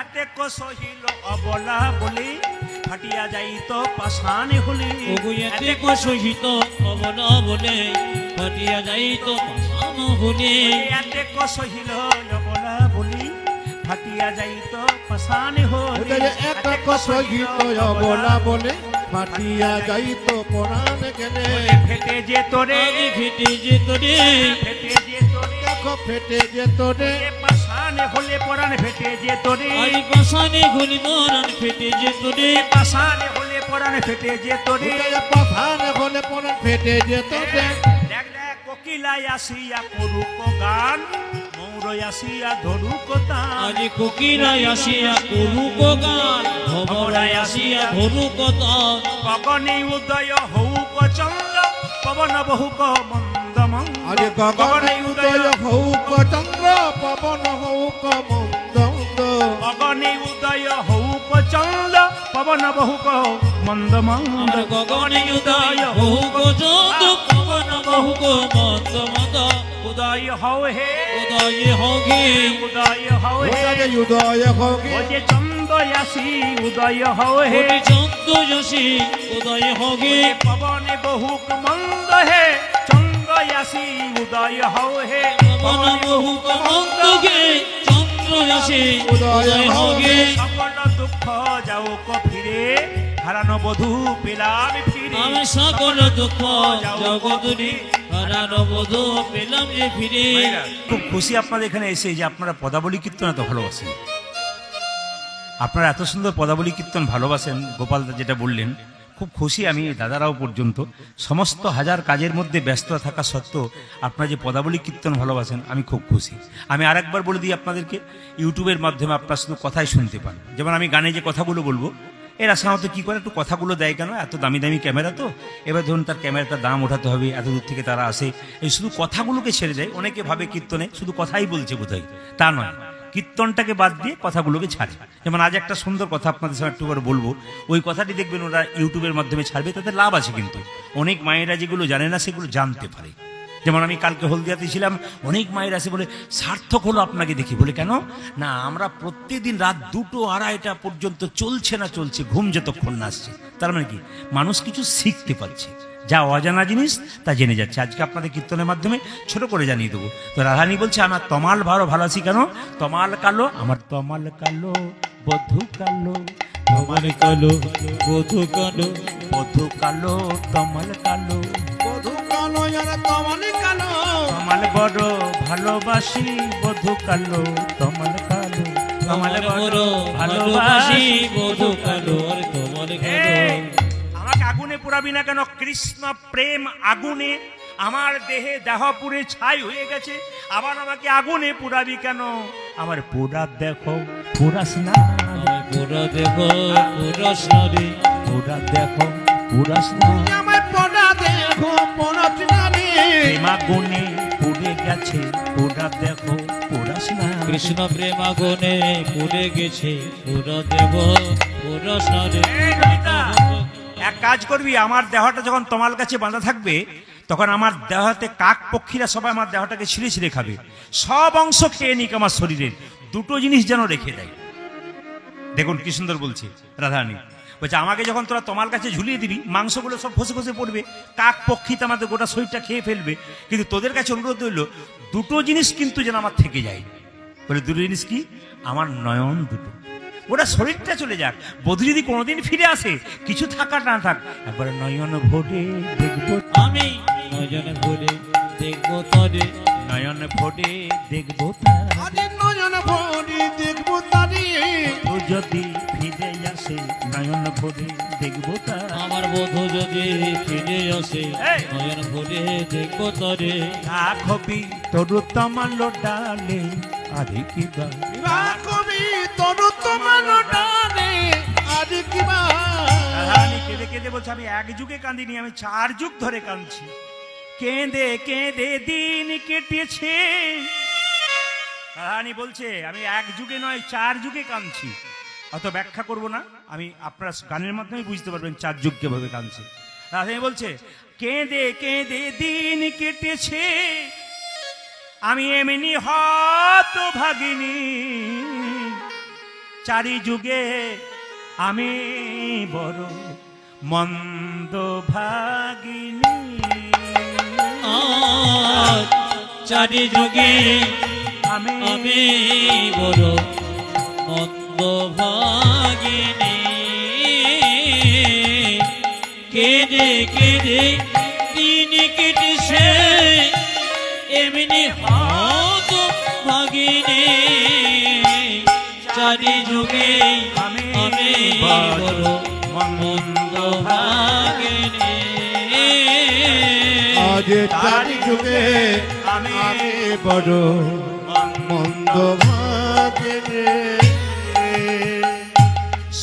এতে কসহিল অবলা বলি ফাটিয়া যাইতো পাষাণে হলি ওগো এতে সহিত অবনা বলে ফাটিয়া যাইত পাশান হলে এতে কসহিল অবলা বলি ফাটিয়া যাইতো পাষাণে হলি ওটা যে একটা কসহিত অবলা বলে ফাটিয়া যাইতো পরাণে গেলে ফেটে যেত রে আগে ফেটে যেত রে ফেটে যেত রে দেখো ফেটে যেত রে পাষাণে হলে পরাণ ফেটে যেত রে আই পাশানে গুলি মরণ ফেটে যেত রে পাষাণে হলে পরাণ ফেটে যেত রে ওটা যে পাথানে হলে পরাণ ফেটে যেত রে দেখ দেখ কোকিলাই আসিয়া করুক গান মৌর আসিয়া ধরুক তান আজ কোকিরাই আসিয়া করুক গান ভবরাই আসিয়া ধরুক তান গগনে উদয় হৌক চন্দ্র পবন বহুক মন্দ মন্দ আজ গগনে উদয় হৌক চন্দ্র পবন হৌক মন্দ গগনে উদয় হৌক চন্দ্র পবন বহুক মন্দ মন্দ আমার গগনে উদয় বহুক চন্দ্র পবন বহুক মন্দ মন্দ উদয় হও হে উদয় হগে উদয় হও হে ওটা যে উদয় হোগে ও যে চন্দ্র আসি উদয় হও হে ওরে চন্দ্র যশী উদয় হগে পবনে বহুক মন্দ হে চন্দ্র আসি উদয় হও হে পবন বহুক মন্দ গে চন্দ্র যশী উদয় হগে সকল দুঃখ যাও ফিরে হারানো বধূ পেলাম ফিরে আমি সকল দুঃখ জগদুরি হারানো বধূ পেলাম যে ফিরে খুব খুশি আপনাদের এখানে এসে যে আপনারা পদাবলী কীর্তন এত ভালোবাসেন আপনারা এত সুন্দর পদাবলী কীর্তন ভালোবাসেন গোপাল যেটা বললেন খুব খুশি আমি দাদারাও পর্যন্ত সমস্ত হাজার কাজের মধ্যে ব্যস্ত থাকা সত্ত্বেও আপনারা যে পদাবলী কীর্তন ভালোবাসেন আমি খুব খুশি। আমি আরেকবার বলে দিই আপনাদেরকে, ইউটিউবের মাধ্যমে আপনারা শুধু কথাই শুনতে পান। যেমন আমি গানে যে কথাগুলো বলবো, এরা সাধারণত কী করে, একটু কথাগুলো দেয় কেন, এত দামি দামি ক্যামেরা তো, এবার ধরুন তার ক্যামেরাটার দাম ওঠাতে হবে, এত দূর থেকে তারা আসে, এই শুধু কথাগুলোকে ছেড়ে দেয়। অনেকে ভাবে কীর্তনে শুধু কথাই বলছে বোধহয়, তা নয়, কীর্তনটাকে বাদ দিয়ে কথাগুলোকে ছাড়ে। যেমন আজ একটা সুন্দর কথা আপনাদের সাথে একটু করে বলবো, ওই কথাটি দেখবেন ওরা ইউটিউবের মাধ্যমে ছাড়বে, তাতে লাভ আছে। কিন্তু অনেক মায়েরা যেগুলো জানে না সেগুলো জানতে পারে। যেমন আমি কালকে হলদিয়াতে ছিলাম, অনেক মায়ের আসে বলে সার্থক হলো আপনাকে দেখি। বলে কেন না, আমরা প্রত্যেকদিন রাত 2-2-2:30 পর্যন্ত চলছে ঘুম যতক্ষণ না আসছে। তার মানে কি, মানুষ কিছু শিখতে পারছে, যা অজানা জিনিস তা জেনে যাচ্ছে। আজকে আপনাদের কীর্তনের মাধ্যমে ছোট করে জানিয়ে দেবো। তো রাধারানী বলছে, আমার তমাল ভালোবাসি কেন, তমাল কালো, আমার তমাল কালো বধু কালো, তমাল কালো বধু কালো, বধু কালো তমাল কালো, বধু কালো আর তমাল কালো, তমাল বড় ভালোবাসি বধু কালো, তমাল কালো, তমাল বড় ভালোবাসি বধু কালো, আর তমাল কালো। আমাকে আগুনে পোড়াবি না কেন, কৃষ্ণ প্রেম আগুনে আমার দেহে দেহ পুড়ে ছাই হয়ে গেছে, আবার আমাকে আগুনে পোড়াবি কেন, আমার পোড়া দেখো পোড়াস না, পুরা দেখো পুরস নদী, পোড়া দেখো পোড়াস না, আমার পড়া দেখো পড়াচিনারি, প্রেম আগুনে পুড়ে গেছে, পোড়া দেখো পোড়াস না। কৃষ্ণ প্রেম আগুনে পুড়ে গেছে, পুরা দেব পুরস নদী। এই ললিতা, এক কাজ করবি, আমার দেহটা যখন তোমার কাছে বাঁধা থাকবে, তখন আমার দেহতে কাক পক্ষীরা সবাই আমার দেহটাকে ছিঁড়ে ছিঁড়ে খাবে, সব অংশ খেয়ে নিক আমার শরীরের, দুটো জিনিস যেন রেখে দেয়। দেখুন কি সুন্দর বলছে রাধারানী, বলছে আমাকে যখন তোরা তোমার কাছে ঝুলিয়ে দিবি, মাংসগুলো সব খসে খসে পড়বে, কাক পক্ষী তো আমাদের গোটা শরীরটা খেয়ে ফেলবে, কিন্তু তোদের কাছে অনুরোধ হইল দুটো জিনিস কিন্তু যেন আমার থেকে যায়। বলে দুটো জিনিস কি, আমার নয়ন দুটো, ওটা শরীরটা চলে যাক, বধূ যদি কোনোদিন ফিরে আসে, কিছু থাকা না থাক, একবার নয়ন ভোরে দেখবো, আমি নয়ন ভরে দেখবো তরে, নয়ন ভোরে দেখবো তার, আরে নয়ন ভরি দেখবো তারি, ও যদি ফিরে আসে, নয়ন ভোরে দেখবো তার, আমার বধূ যদি ফিরে আসে, এই! নয়ন ভরে দেখবো তরে। রাখবি তরু তমালো ডালে, আরে কিবা বিবাহ কবি তরু তোমার ডালে, আজ কিবা রাধারানী কেঁদে কেঁদে বলছে, আমি এক যুগে কাঁদিনি, আমি 4 যুগ ধরে কাঁদছি, কেঁদে কেঁদে দিন কেটেছে। রাধারানী বলছে, আমি 1 যুগে নয় 4 যুগে কাঁদছি। অত ব্যাখ্যা করব না, আমি আপনারা গানের মাধ্যমে বুঝতে পারবেন 4 যুগ কিভাবে কাঁদছে। রাধারানী বলছে, কেঁদে কেঁদে দিন কেটেছে, আমি এমনি হত ভাগিনী, 4 যুগে আমি বড় মন্দ ভাগিনী। আজ 4 যুগে আমি আমি বড় মন্দ ভাগিনী, কেঁদে কেঁদে দিন কেটেছে, এমনি হত ভাগিনী, 4 যুগে আমি আমি বড় মন্দ ভাগিনী। আজ 4 যুগে আমি আমি বড় মন্দ ভাগে,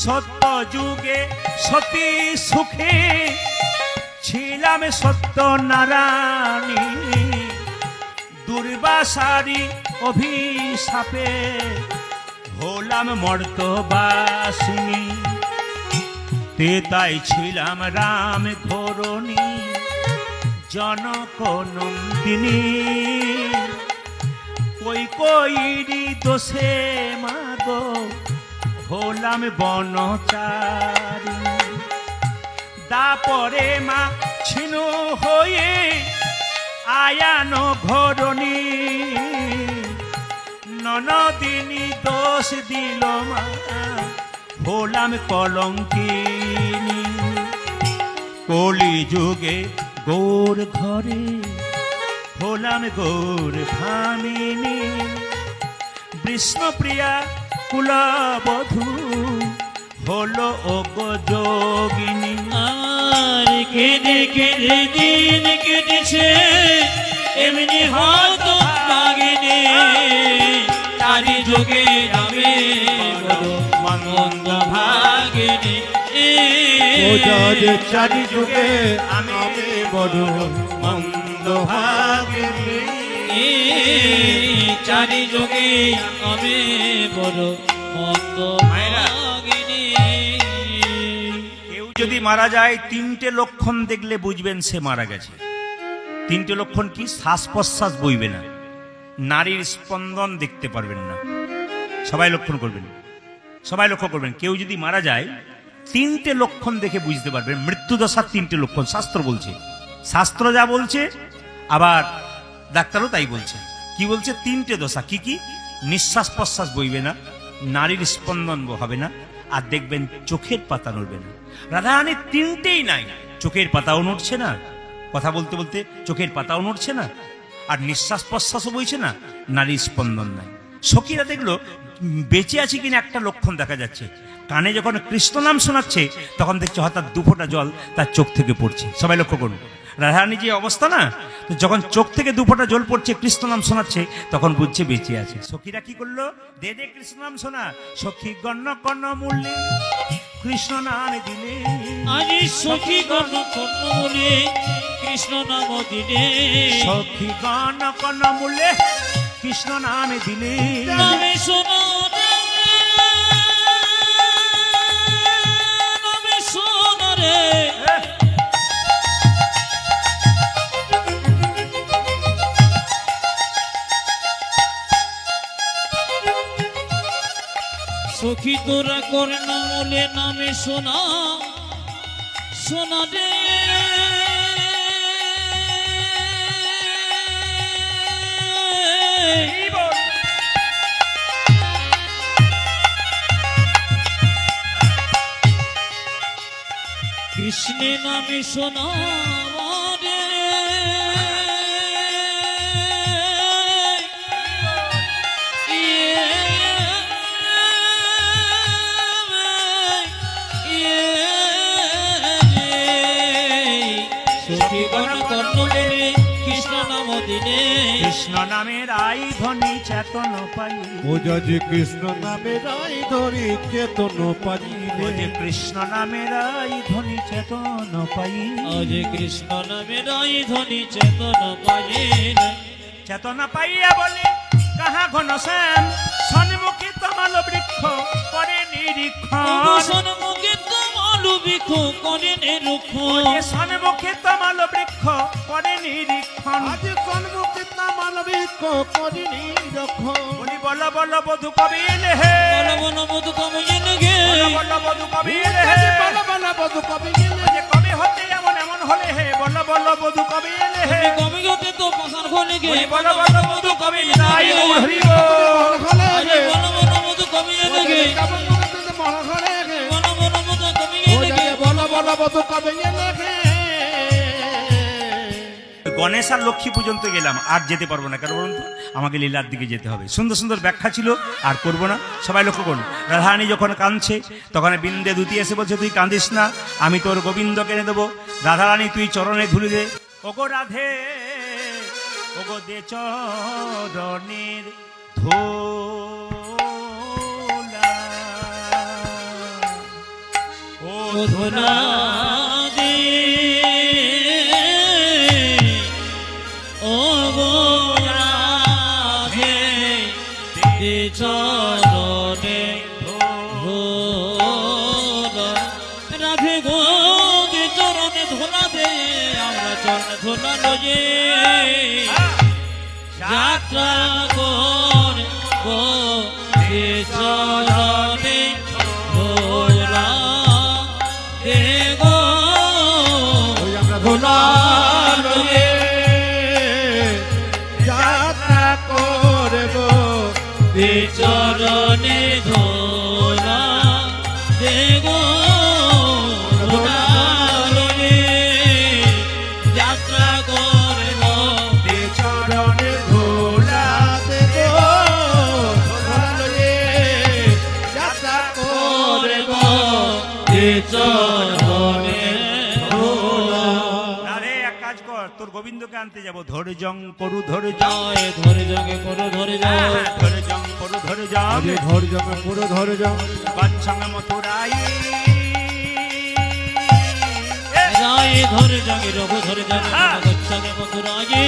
সত্য যুগে সতী সুখে ছিলাম সত্য নারায়ণী, দুর্বাসারি অভিশাপে হলাম মর্তবাসিনী, তেতাই ছিলাম রাম ঘরণী, জনক নন্দিনী, কৈকেয়ীর দোষে মাগো হলাম বনচারী, দাপরে মা ছিনু হয়ে আয়ান ঘরণী, ননদিনী দোষ দিল মা হলাম কলঙ্কিনী, কলি যুগে গৌর ঘরে হলাম গৌর ভামিনী, বিষ্ণুপ্রিয়া কুলবধূ হলো ও যোগিনী। কেঁদে দিন কেটেছে এমনি হয়তো ভাগিনে চারি যোগে যাবে বড় মন্দ ভাগিনে ওজা যে চারি যুগে আমি বড় মন্দ ভাগিনী চারি যোগে আমি বড় মন্দ ভাগিনে। কেউ যদি মারা যায় তিনটে লক্ষণ দেখলে বুঝবেন সে মারা গেছে। তিনটে লক্ষণ কি? শ্বাস প্রশ্বাস বইবে না, নারীর স্পন্দন দেখতে পারবেন না। সবাই লক্ষণ করবেন, সবাই লক্ষ্য করবেন। কেউ যদি মারা যায় তিনটে লক্ষণ দেখে বুঝতে পারবেন মৃত্যুদশার তিনটে লক্ষণ। শাস্ত্র বলছে, শাস্ত্র যা বলছে আবার ডাক্তারও তাই বলছে। কি বলছে? তিনটে দশা। কি কি? নিঃশ্বাস প্রশ্বাস বইবে না, নারীর স্পন্দন হবে না, আর দেখবেন চোখের পাতা নড়বে না। রাধারানীর তিনটেই নাই, চোখের পাতাও নড়ছে না, কথা বলতে বলতে চোখের পাতাও নড়ছে না, আর নিঃশ্বাস প্রশ্বাসও বইছে না, নারীর স্পন্দন নাই। সখীরা দেখলো বেঁচে আছে কিনা একটা লক্ষণ দেখা যাচ্ছে। কানে যখন কৃষ্ণ নাম শোনাচ্ছে তখন দেখছে হঠাৎ দুফোঁটা জল তার চোখ থেকে পড়ছে। সবাই লক্ষ্য করুন রাধারানী যে অবস্থা না, তো যখন চোখ থেকে দুফোঁটা জল পড়ছে কৃষ্ণ নাম শোনাচ্ছে তখন বুঝছে বেঁচে আছে। সখীরা কি করলো? দে দে কৃষ্ণ নাম শোনা। সখী গণ্য কর্ণ মূল্যে কৃষ্ণ নাম দিলে, আজি সখী গণ কর্ণ বলে কৃষ্ণ নাম দিলে, সখী গণ্য কর্ণ মূল্যে কৃষ্ণ নামে দিলে, নামে শোনো নামে শোনো রে সখী তোরা কর্ণ বলে নামে শোনা শোনা রে কৃষ্ণে নামে শোনা রে সখী গণ কর্ণ বলে কৃষ্ণ নাম দিলে, কৃষ্ণ নামের আই ধ্বনি চেতন পাই, ওজা যে কৃষ্ণ নামে রাই ধরি চেতন পাইলে, ও যে কৃষ্ণ নামের আই ধ্বনি চেতন পাই, আজ কৃষ্ণ নামে রাই ধ্বনি চেতন পাইলে, চেতনা পাইয়া বলে কাহা ঘন শ্যাম সন্মুখে তমাল বৃক্ষ করে নিরীক্ষণ, সন্মুখে তমালু বৃক্ষ করে নিরীক্ষণ, সন্মুখে তমাল বৃক্ষ করে নিরীক্ষণ, আজ সন্মুখে তামাল বৃক্ষ করিনি যখন, বলি বল বল বধু কবি এলে হে, বল বল মধু কমলে গে, বল বল বধু কবি এলে হে, বলা বলা বধু কবি গেলে, যে কবে হতে এমন এমন হলে হে, বল বল বধু কবি এলে হে, কবি হতে তো পাশার খোলে গে, বলি বল বল বধু কবি নাই হরি বল। হলে আজ গে, বল বল মধু কবি গে, কেমন মনে মন হলে গে, বল বল মধু কবি ওজা গে, যে বলা বলা বধু কবি গেলে গে। গণেশ আর লক্ষ্মী পর্যন্ত গেলাম, আর যেতে পারবো না। কেন বলুন তো? আমাকে লীলার দিকে যেতে হবে। সুন্দর সুন্দর ব্যাখ্যা ছিল, আর করবো না। সবাই লক্ষ্য করুন, রাধারানী যখন কাঁদছে তখন বিন্দে দুতি এসে বলছে তুই কাঁদিস না, আমি তোর গোবিন্দ কেনে দেবো। রাধারানী তুই চরণে ধুলি দে, ওগো রাধে ওগো দে চরণের ধোলা, ও ধোলা দে ও গো রাধে দে চরণে ধোলা, রাধে গো দে চরণে ধোলা দে, আমরা চরণে ধোলা লয়ে যাত্রা করে গো দে চরণে ধোলা দে গো ওই আমরা ধোলা লয়ে যাত্রা করব, দে চরণে ধোলা দে গো ধোলা লয়ে যাত্রা করব, দে চরণে ধোলা, দেব ধোলা লয়ে যাত্রা করব, দে চরণে ধোলা। গোবিন্দকে আনতে যাব, ধৈর্যং করু ধৈর্য, জয় ধরে জগে করো ধরে জয়, ধৈর্যং করু ধৈর্য, আরে ধৈর্য পুরো ধৈর্য গচ্ছং মথুরাই, রায় ধরে জগে রঘু ধরে জগে গচ্ছাগে মথুরায়ে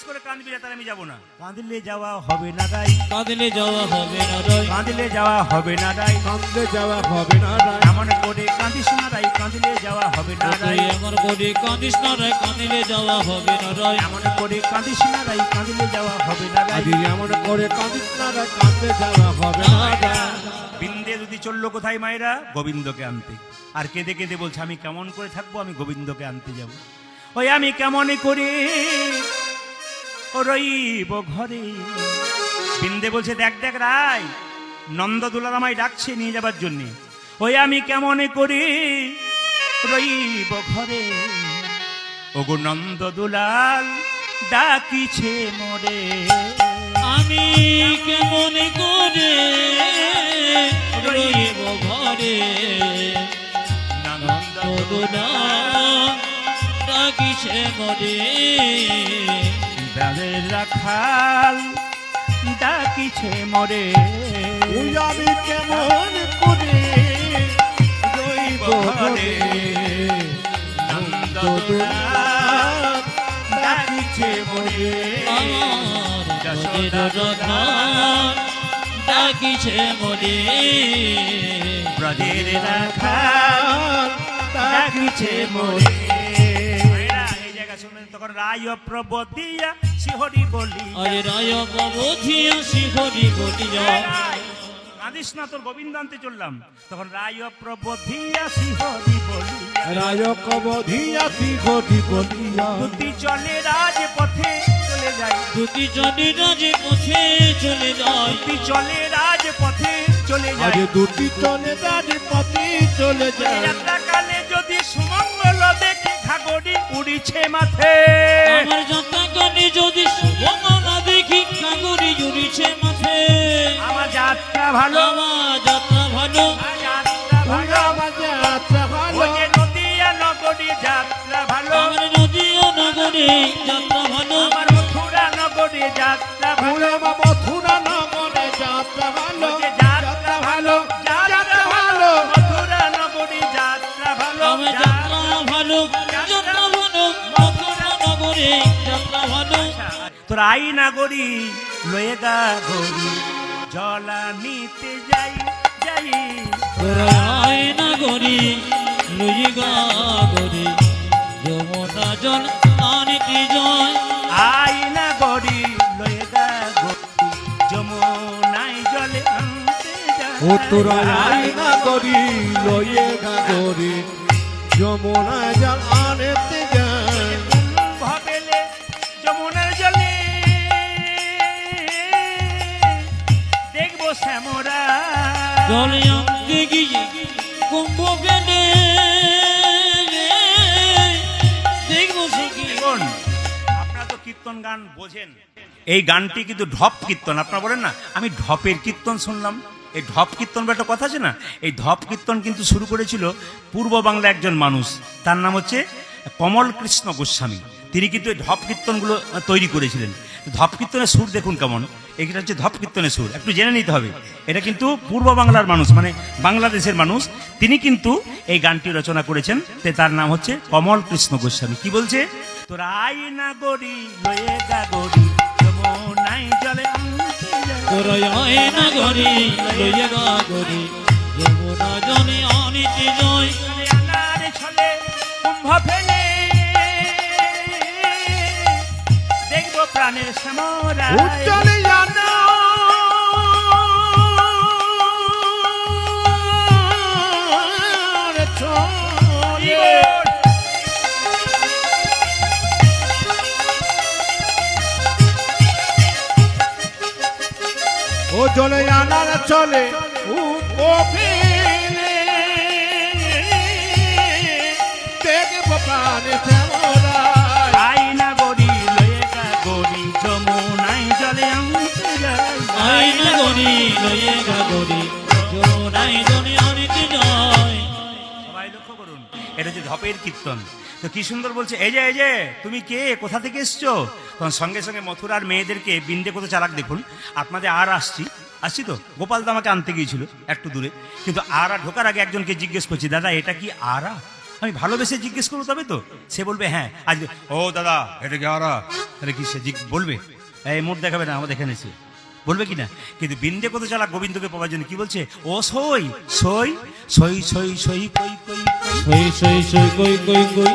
করে কাঁদবি না, তাহলে আমি যাবো না। কাঁদলে যাওয়া হবে না দাই, কাঁদলে যাওয়া হবে না রয়, কাঁদলে যাওয়া হবে না দাই, কান্দে যাওয়া হবে না রায়। এমন করে কাঁদিস না দাই, কাঁদলে যাওয়া হবে না তুই দাই, এমন করে কাঁদিস না রয়, কাঁদিলে যাওয়া হবে না রয়, এমন করে কাঁদিস না দাই, কাঁদলে যাওয়া হবে না দাই। আরে এমন করে কান্দিস না রায়, কান্দে যাওয়া হবে না রায়। বিন্দে যদি চললো কোথায় মায়েরা? গোবিন্দকে আনতে। আর কেঁদে কেঁদে বলছে আমি কেমন করে থাকবো, আমি গোবিন্দকে আনতে যাব। ওই আমি কেমন করে রইব ঘরে। বিন্দে বলছে দেখ দেখ রায়, নন্দদুলাল আমায় ডাকছে নিয়ে যাবার জন্য। ওই আমি কেমন করে রইব ঘরে, ওগো নন্দদুলাল ডাকিছে মোরে। আমি কেমন করে রইব ঘরে, নন্দদুলা ডাকিছে মরে, বেলের রাখাল ডাকিছে মোরে। ওই আমি কেমন করে রইব ঘরে, নন্দদুলাল ডাকিছে মোরে। আমার যশোদের রথার ডাকিছে মরে, ব্রজের রাখাল ডাকিছে মোরে। এই জায়গা শুনলেন তখন রায় প্রবদিয়া শিহরি বলি, আরে রায় প্রবোধিয়া শিহরি বলিয়া, কাঁদিস না তোর গোবিন্দ আনতে চললাম। তখন রায় প্রবধিয়া শিহরি বলি, রায়ক বধিয়া শিখরি বলিয়া, দুটি চলে রাজপথে চলে যাই, দুটি জনে রাজে পথে চলে যায়, দুটি চলে রাজপথে চলে যাই। আজ দুটি চলে যাবে পথে চলে যায়। যাত্রাকালে যদি সুমঙ্গল দেখি ঘাগরি উড়িছে মাথে, আমার যাত্রা গানে যদি শুভমনা দেখি কাগরি জুড়িছে মাথে, আমার যাত্রা ভালো, আমার যাত্রা ভালো, যাত্রা ভালো, আমার যাত্রা ভালো, ওই যে নদিয়া নগরী যাত্রা ভালো, আমার নদীও নগরে যাত্রা ভালো, আমার মথুরা নগরী যাত্রা ভালো, পুরা মথুরা নগরে যাত্রা ভালো, ওই যে যাত্রা ভালো, যাত্রা ভালো, মথুরা নগরী যাত্রা ভালো, আমার যাত্রা ভালো, যাত্রা ভালো, মথুরা নগরে যাত্রা ভালো। তোর আই নাগরী লয়ে গা গরি জলা নিতে যাই যাই, তোরা আয় নগরী লুই গা গরি, যমুনা জল আনিতে জয়, আই নাগরী লয়ে গা গরি যমুনাই জলে আনতে যাই। ও তোরা আইনা করি লয়ে গাগরি যমুনা জল আনতে যায়। ভাবেলে যমুনার জলে দেখবো শ্যামরা, জলে আনতে গিয়ে কুম্ভ ফেলে দেখবো সে কি। দেখুন আপনারা তো কীর্তন গান বোঝেন, এই গানটি কিন্তু ঢপ কীর্তন। আপনারা বলেন না আমি ঢপের কীর্তন শুনলাম, এই ঢপ কীর্তন বা একটা কথা আছে না, এই ঢপ কীর্তন কিন্তু শুরু করেছিল পূর্ব বাংলা একজন মানুষ, তার নাম হচ্ছে কমল কৃষ্ণ গোস্বামী। তিনি কিন্তু এই ঢপ কীর্তনগুলো তৈরি করেছিলেন। ঢপ কীর্তনের সুর দেখুন কেমন, এটা হচ্ছে ঢপ কীর্তনের সুর, একটু জেনে নিতে হবে। এটা কিন্তু পূর্ব বাংলার মানুষ, মানে বাংলাদেশের মানুষ, তিনি কিন্তু এই গানটি রচনা করেছেন। তার নাম হচ্ছে কমল কৃষ্ণ গোস্বামী। কি বলছে? তোরা আই না গরি লয়ে গা গরি যমুনাই জলে আনতে যাই। তোরা আয় নগরী লইয়া গা গরি যমুনা জলে আনিতে জয়, আনার ছলে কুম্ভ ফেলে দেখবো প্রাণের শ্যামরা, উজ্জ্বলে জানা চলে ও চলে আনার চলে ও ফেলে দেখব প্রাণে শ্যামরা। আই না গরি লয়ে গা গরি যমুনাই জলে আনতে যাই। আয় নগরী লইয়া গা গরি যমুনায় জলে আনিতে জয়। সবাই লক্ষ্য করুন, এটা হচ্ছে ধপের কীর্তন। তো কি সুন্দর বলছে, এই যে তুমি কে, কোথা থেকে এসছো? তখন সঙ্গে সঙ্গে মথুরার মেয়েদেরকে বিন্দে কত চালাক দেখুন। আপনাদের আর আসছি তো, গোপাল তো আমাকে আনতে গিয়েছিল একটু দূরে, কিন্তু আরা ঢোকার আগে একজনকে জিজ্ঞেস করছি, দাদা এটা কি আরা? আমি ভালোবেসে জিজ্ঞেস করবো তবে তো সে বলবে হ্যাঁ। আজ ও দাদা এটা কি আরা? তাহলে কি সে বলবে এই মোট দেখাবে না, আমাদের এখানে এসে বলবে কিনা? কিন্তু বিন্দে কত চালাক গোবিন্দকে পাওয়ার জন্য কি বলছে, ও সই সই সই সই সই কই কই কই সই সই সই কই কই কই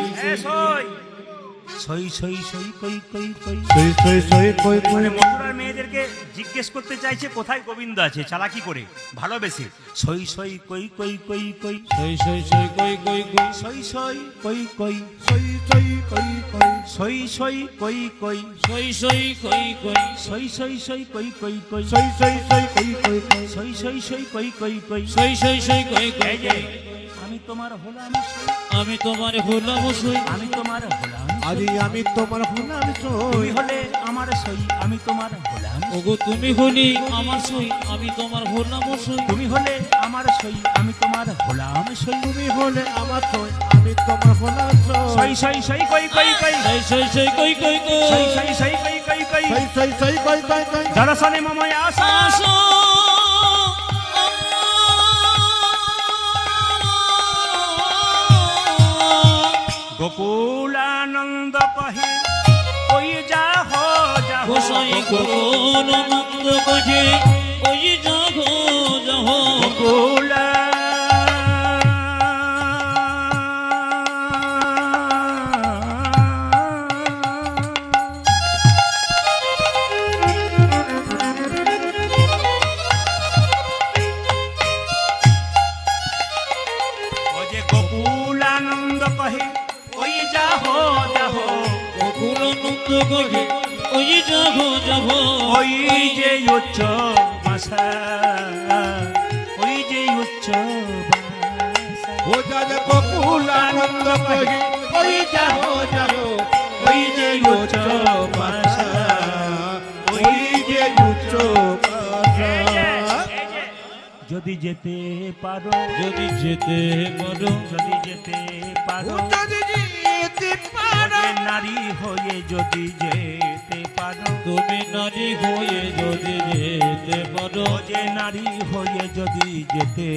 সই সই সই কই কই কই। সই সই সই কই কই। মানে মথুরার মেয়েদেরকে জিজ্ঞেস করতে চাইছে কোথায় গোবিন্দ আছে, চালাকি করে ভালোবেসে। সই সই কই কই কই কই সই সই সই কই কই কই সই সই কই কই সই সই কই কই। সই সই কই কই সই সই কই কই সই সই সই কই কই কই সই সই সই কই কই কই। সই সই সই কই কই কই। সই সই সই কই কই এই যে আমি তোমার হলাম সই, আমি তোমার হলাম সই আমি তোমার হলাম আজি আমি তোমার হলাম তুমি সই। হলে আমার সই, আমি তোমার হলাম। ওগো তুমি হলি আমার সই আমি তোমার হলাম সই তুমি হলে আমার সই, আমি তোমার হলাম সই। তুমি হলে আমার সই, আমি তোমার হলাম সই সই। সই সই কই কই কই সই সই সই কই কই সই কই সই সই কই কই কই। সই সই সই কই কই কই। দর্শনে মময় আশা আসো গোকুলানন্দ কহে ওই যা হো যা হো। গোসাই গোকুল আনন্দ কহে ওই যাহো যাহো গোকুলা ও যে গোকুলানন্দ কহে ওই যা হো যা হো। গোকুল আনন্দ কহে ওই যাহো যাহো ওই যে উচ্চ ভাষা, ওই যে উচ্চ ভাষা। ও যা যা গোকুল আনন্দ কহি ওই যা হো যা হো। ওই যে উচ্চ ভাষা, ওই যে উচ্চ ভাষা। যদি যেতে পারো, যদি যেতে পারো যদি যেতে পারো, যদি যেতে পারো। যে নারী হয়ে যদি যেতে পারো, তুমি নারী হয়ে যদি যেতে পারো ও যে নারী হয়ে যদি যেতে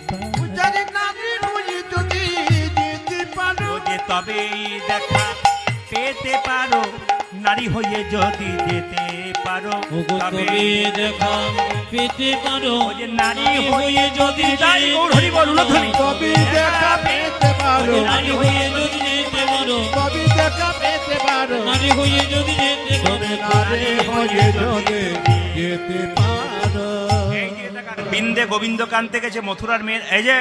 পারো, যদি নারী হয়ে যদি যেতে পারো। ও যে তবেই দেখা পেতে পারো, নারী হয়ে যদি যেতে পারো, ওগো তবে তুমি দেখা পেতে পারো ও যে নারী হয়ে যদি যাই গৌর হরি বল উলধ্বনি। তবে দেখা পেতে পারো। নারী হয়ে যদি যেতে পারো তবে দেখা পেতে পারো। নারী হয়ে যদি যেতে পারো নারী হয়ে যদি যেতে পারো। এই যে দেখা, বিন্দে গোবিন্দ কানতে গেছে মথুরার মেয়ে। এই যে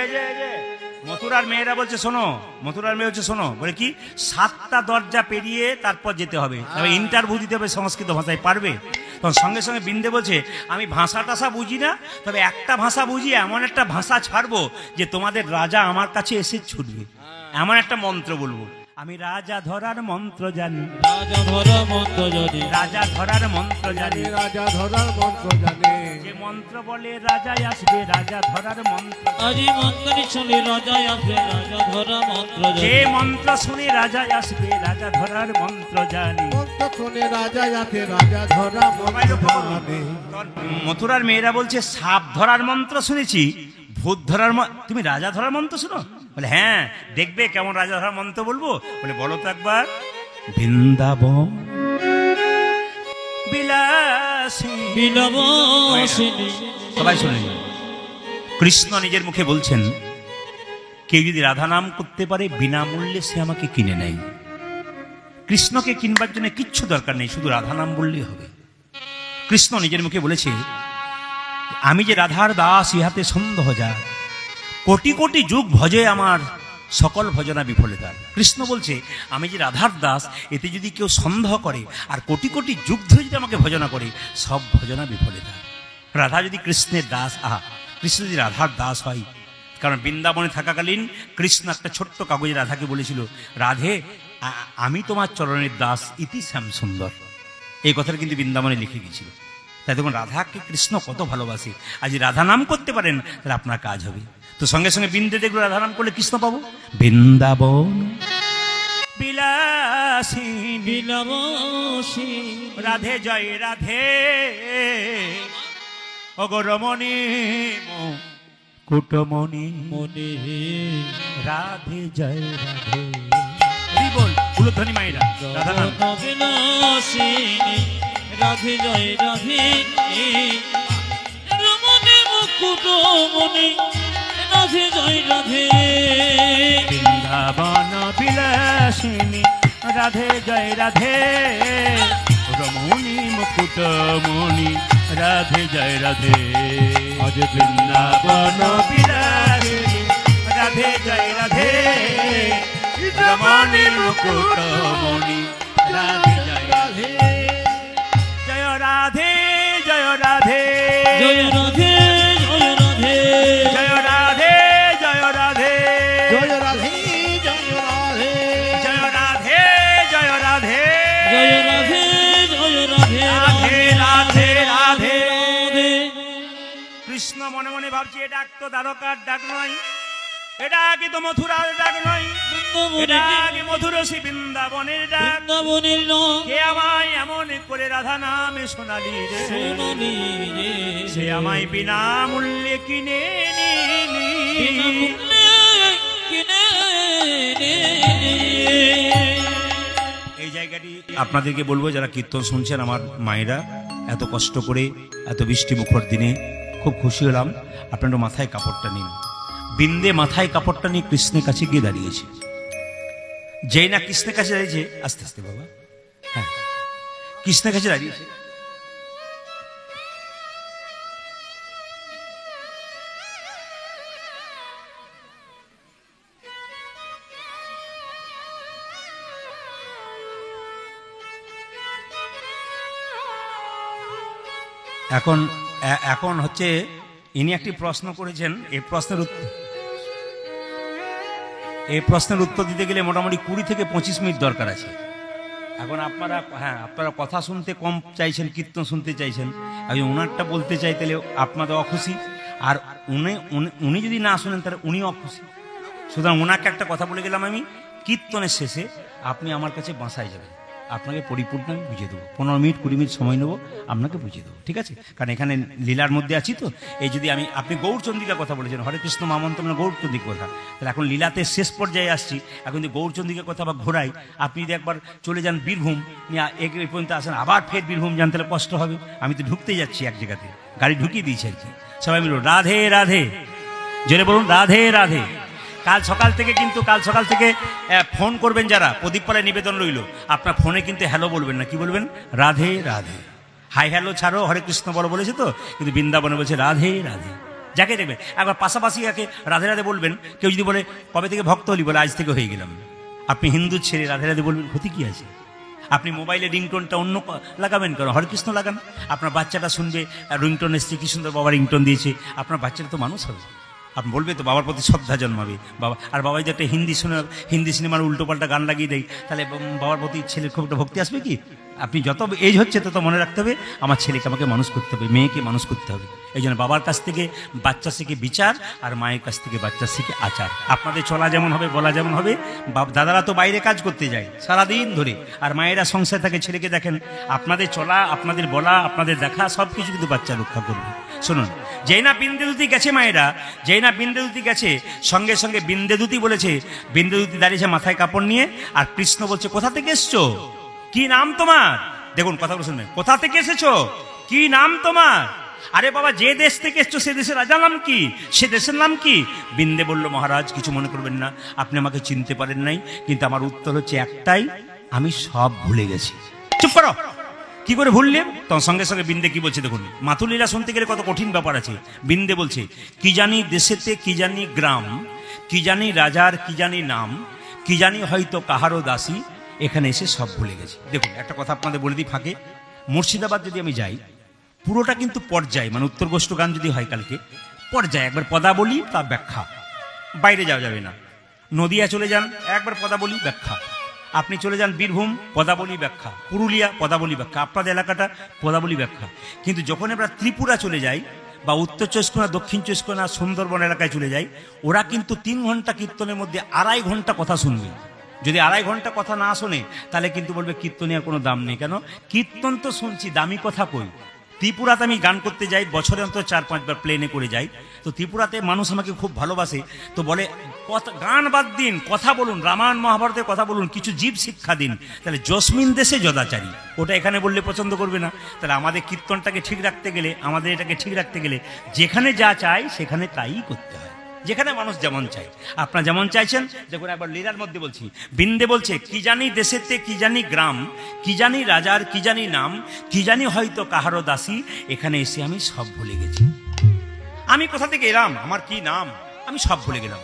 মথুরার মেয়েরা বলছে শোনো, মথুরার মেয়ে হচ্ছে শোনো, বলে কি 7টা দরজা পেরিয়ে তারপর যেতে হবে, তবে ইন্টারভিউ দিতে হবে সংস্কৃত ভাষায়, পারবে? তখন সঙ্গে সঙ্গে বিন্দে বলছে আমি ভাষা টাষা বুঝি না, তবে একটা ভাষা বুঝি, এমন একটা ভাষা ছাড়বো যে তোমাদের রাজা আমার কাছে এসে ছুটবে, এমন একটা মন্ত্র বলবো। আমি রাজা ধরার মন্ত্র জানি, রাজা ধরা মন্ত্র যদি রাজা ধরার মন্ত্র জানি, রাজা ধরার মন্ত্র জানে। যে মন্ত্র বলে রাজাই আসবে, রাজা ধরার মন্ত্র, আজি মন্ত্রী শুনি রাজায় আসবে রাজা ধরা মন্ত্র যে যদি মন্ত্র শুনে রাজাই আসবে, রাজা ধরার মন্ত্র জানি। মন্ত্র শুনে রাজা আছে, রাজা ধরা মন্ত্র জানে। মথুরার মেয়েরা বলছে সাপ ধরার মন্ত্র শুনেছি, ভূত ধরার তুমি রাজা ধরার মন্ত্র শুনো? বলে হ্যাঁ, দেখবে কেমন রাজা ধরার মন্ত্র বলবো। বলে বলো তো একবার। বৃন্দাবন বিলাসী বিলবাসিনী সবাই শুনে নিন। কৃষ্ণ নিজের মুখে বলছেন কেউ যদি রাধা নাম করতে পারে বিনামূল্যে সে আমাকে কিনে নেয়। কৃষ্ণকে কিনবার জন্য কিচ্ছু দরকার নেই, শুধু রাধা নাম বললেই হবে। কৃষ্ণ নিজের মুখে বলেছে আমি যে রাধার দাস ইহাতে সন্দেহ যা, কোটি কোটি যুগ ভজে আমার সকল ভজনা বিফলতা। কৃষ্ণ বলছে আমি যে রাধার দাস, এতে যদি কেউ সন্দেহ করে আর কোটি কোটি যুগ ধরে যদি আমাকে ভজনা করে, সব ভজনা বিফলতা। রাধা যদি কৃষ্ণের দাস, কৃষ্ণ যদি রাধার দাস হয়, কারণ বৃন্দাবনে থাকাকালীন কৃষ্ণ একটা ছোট্ট কাগজে রাধাকে বলেছিল রাধে আমি তোমার চরণের দাস ইতি শ্যাম সুন্দর, এই কথাটা কিন্তু বৃন্দাবনে লিখে গিয়েছিল। তাই দেখুন রাধাকে কৃষ্ণ কত ভালোবাসে। আজ রাধা নাম করতে পারেন তাহলে আপনার কাজ হবে। তো সঙ্গে সঙ্গে বিন্দে দেখলো রাধা নাম করলে কৃষ্ণ পাবো। বৃন্দাবন বিলাসিনী বিলাবসী রাধে জয় রাধে অগরমণি কুটমণি মনে রাধে জয় রাধে। বল উলুধ্বনি মাইরা রাধা নাম। বিলাসিনী রাধে জয় রাধে রমণী মুকুটমণি রাধে জয় রাধে। বৃন্দাবন বিলাসিনী রাধে জয় রাধে রমণী মুকুটমণি রাধে জয় রাধে। আজ বৃন্দাবন বিলাসিনী রাধে জয় রাধে রমণী মুকুটমণি রাধে জয় রাধে। জয় রাধে জয় রাধে জয় রাধে জয় রাধে জয় রাধে জয় রাধে জয় রাধে জয় রাধে জয় রাধে জয় রাধে জয় রাধে জয় রাধে রাধে রাধে রাধে। রাধে। কৃষ্ণ মনে মনে ভাবছে এটা তো দ্বারকার ডাক নয়, এটা কিন্তু মথুরার ডাক নয়, এটা কি মধুরসী বৃন্দাবনের ডাক। বৃন্দাবনের নয় কে আমায় এমন করে রাধা নামে শোনালি রে, সোনালি রে সে আমায় বিনামূল্যে কিনে নিলি। বিনামূল্যে কিনে নে। এই জায়গাটি আপনাদেরকে বলবো যারা কীর্তন শুনছেন আমার মায়েরা, এত কষ্ট করে এত বৃষ্টি মুখর দিনে খুব খুশি হলাম। আপনারা মাথায় কাপড়টা নিন। বিন্দে মাথায় কাপড়টা নিয়ে কৃষ্ণের কাছে গিয়ে দাঁড়িয়েছে। যেই না কৃষ্ণের কাছে দাঁড়িয়েছে, আস্তে আস্তে বাবা, হ্যাঁ কৃষ্ণের কাছে দাঁড়িয়েছে, এখন এখন হচ্ছে ইনি একটি প্রশ্ন করেছেন। এই প্রশ্নের উত্তর দিতে গেলে মোটামুটি 20 থেকে 25 মিনিট দরকার আছে। এখন আপনারা কথা শুনতে কম চাইছেন, কীর্তন শুনতে চাইছেন। আমি ওনারটা বলতে চাই তাহলে আপনাদের অখুশি, আর উনি যদি না শুনেন তাহলে উনি অখুশি। সুতরাং ওনাকে একটা কথা বলে গেলাম আমি, কীর্তনের শেষে আপনি আমার কাছে বাসায় যাবেন, আপনাকে পরিপূর্ণ আমি বুঝিয়ে দেবো। 15 মিনিট 20 মিনিট সময় নেবো, আপনাকে বুঝিয়ে দেবো, ঠিক আছে? কারণ এখানে লীলার মধ্যে আছি তো। এই যদি আপনি গৌরচন্দ্রিকার কথা বলেছেন, হরে কৃষ্ণ মামন্ত মানে গৌরচন্দ্রিকার কথা, তাহলে এখন লীলাতে শেষ পর্যায়ে আসছি। এখন যদি গৌরচন্দ্রিকার কথা বা ঘোরাই, আপনি যদি একবার চলে যান বীরভূম নিয়ে এই পর্যন্ত আসেন, আবার ফের বীরভূম যান, তাহলে কষ্ট হবে। আমি তো ঢুকতে যাচ্ছি এক জায়গাতে, গাড়ি ঢুকিয়ে দিয়েছি আর কি। সবাই মিলো রাধে রাধে, জোরে বলুন রাধে রাধে। কাল সকাল থেকে ফোন করবেন যারা, প্রদীপ পাড়ায় নিবেদন রইল, আপনার ফোনে কিন্তু হ্যালো বলবেন না, কি বলবেন? রাধে রাধে। হাই হ্যালো ছাড়ো, হরে কৃষ্ণ বড় বলেছে তো, কিন্তু বৃন্দাবনে বলছে রাধে রাধে। যাকে দেখবেন একবার পাশাপাশি একে রাধে রাধে বলবেন। কেউ যদি বলে কবে থেকে ভক্ত হলি, বলে আজ থেকে হয়ে গেলাম। আপনি হিন্দু ছেড়ে রাধে রাধে বলবেন, ক্ষতি কি আছে? আপনি মোবাইলে রিংটোনটা অন্য লাগাবেন, কারণ হরে কৃষ্ণ লাগান। আপনার বাচ্চাটা শুনবে রিংটোন এসছে, কি সুন্দর বাবা রিংটোন দিয়েছে, আপনার বাচ্চাটা তো মানুষ হবে। আপনি বলবে তো, বাবার প্রতি শ্রদ্ধা জন্মাবে বাবা। আর বাবা যদি একটা হিন্দি সিনেমার উল্টোপাল্টা গান লাগিয়ে দেয়, তাহলে বাবার প্রতি ছেলের খুব একটা ভক্তি আসবে কি? আপনি যত এজ হচ্ছে তত মনে রাখতে হবে, আমার ছেলেকে আমাকে মানুষ করতে হবে, মেয়েকে মানুষ করতে হবে। এই জন্য বাবার কাছ থেকে বাচ্চা শিখে বিচার, আর মায়ের কাছ থেকে বাচ্চা শিখে আচার। আপনাদের চলা যেমন হবে, বলা যেমন হবে। দাদারা তো বাইরে কাজ করতে যায় সারাদিন ধরে, আর মায়েরা সংসার থাকে, ছেলেকে দেখেন। আপনাদের চলা, আপনাদের বলা, আপনাদের দেখা সব কিছু কিন্তু বাচ্চা রক্ষা করবে। শুনুন, যেই না বিন্দেদূতি গেছে মায়েরা, যেই না বিন্দেদূতি গেছে, সঙ্গে সঙ্গে বিন্দেদূতি বলেছে, বিন্দেদূতি দাঁড়িয়েছে মাথায় কাপড় নিয়ে, আর কৃষ্ণ বলছে কোথা থেকে এসছো, কি নাম তোমার? দেখুন কথাগুলো শুনবেন, কোথা থেকে এসেছো, কি নাম তোমার? আরে বাবা, যে দেশ থেকে এসছো সে দেশের রাজা নাম কি, সে দেশের নাম কি? বিন্দে বলল, মহারাজ কিছু মনে করবেন না, আপনি আমাকে চিনতে পারেন নাই, কিন্তু আমার উত্তর হচ্ছে একটাই, আমি সব ভুলে গেছি। চুপ করো, কি করে ভুললেন? তখন সঙ্গে সঙ্গে বিন্দে কি বলছে দেখুন। মাতুলীলা শুনতে গেলে কত কঠিন ব্যাপার আছে। বিন্দে বলছে, কি জানি দেশেতে, কি জানি গ্রাম, কি জানি রাজার, কি জানি নাম, কি জানি হয়তো কাহারও দাসী, এখানে এসে সব ভুলে গেছে। দেখুন একটা কথা আপনাদের বলে দিই ফাঁকে, মুর্শিদাবাদ যদি আমি যাই, পুরোটা কিন্তু পর্যায়, মানে উত্তর গোষ্ঠ গান যদি হয় কালকে, পর্যায় একবার পদাবলী তার ব্যাখ্যা, বাইরে যাওয়া যাবে না। নদিয়া চলে যান, একবার পদাবলী ব্যাখ্যা। আপনি চলে যান বীরভূম, পদাবলী ব্যাখ্যা, পুরুলিয়া পদাবলী ব্যাখ্যা, আপনাদের এলাকাটা পদাবলী ব্যাখ্যা। কিন্তু যখন আমরা ত্রিপুরা চলে যাই বা উত্তর চব্বিশ পরগনা, দক্ষিণ চব্বিশ পরগনা, সুন্দরবন এলাকায় চলে যাই, ওরা কিন্তু 3 ঘন্টা কীর্তনের মধ্যে 2.5 ঘন্টা কথা শুনবে। যদি 2.5 ঘন্টা কথা না শোনে তাহলে কিন্তু বলবে কীর্তনের কোনো দাম নেই। কেন? কীর্তন তো শুনছি, দামি কথা কই। ত্রিপুরাতে আমি গান করতে যাই, বছরে অন্তত 4-5 বার প্লেনে করে যাই। তো ত্রিপুরাতে মানুষ আমাকে খুব ভালোবাসে, তো বলে গান বাদ দিন, কথা বলুন, রামায়ণ মহাভারতের কথা বলুন, কিছু জীব শিক্ষা দিন। তাহলে জসমিন দেশে যদাচারী, ওটা এখানে বললে পছন্দ করবে না। তাহলে আমাদের কীর্তনটাকে ঠিক রাখতে গেলে, আমাদের এটাকে ঠিক রাখতে গেলে যেখানে যা চাই সেখানে তাই করতে হয়, যেখানে মানুষ যেমন চায়। আপনারা যেমন চাইছেন, দেখুন একবার লীলার মধ্যে বলছি, বিন্দে বলছে কি জানি দেশেতে কি জানি গ্রাম, কি জানি রাজার কি জানি নাম, কি জানি হয়তো কাহারো দাসী, এখানে এসে আমি সব ভুলে গেছি। আমি কোথা থেকে এলাম, আমার কি নাম, আমি সব ভুলে গেলাম।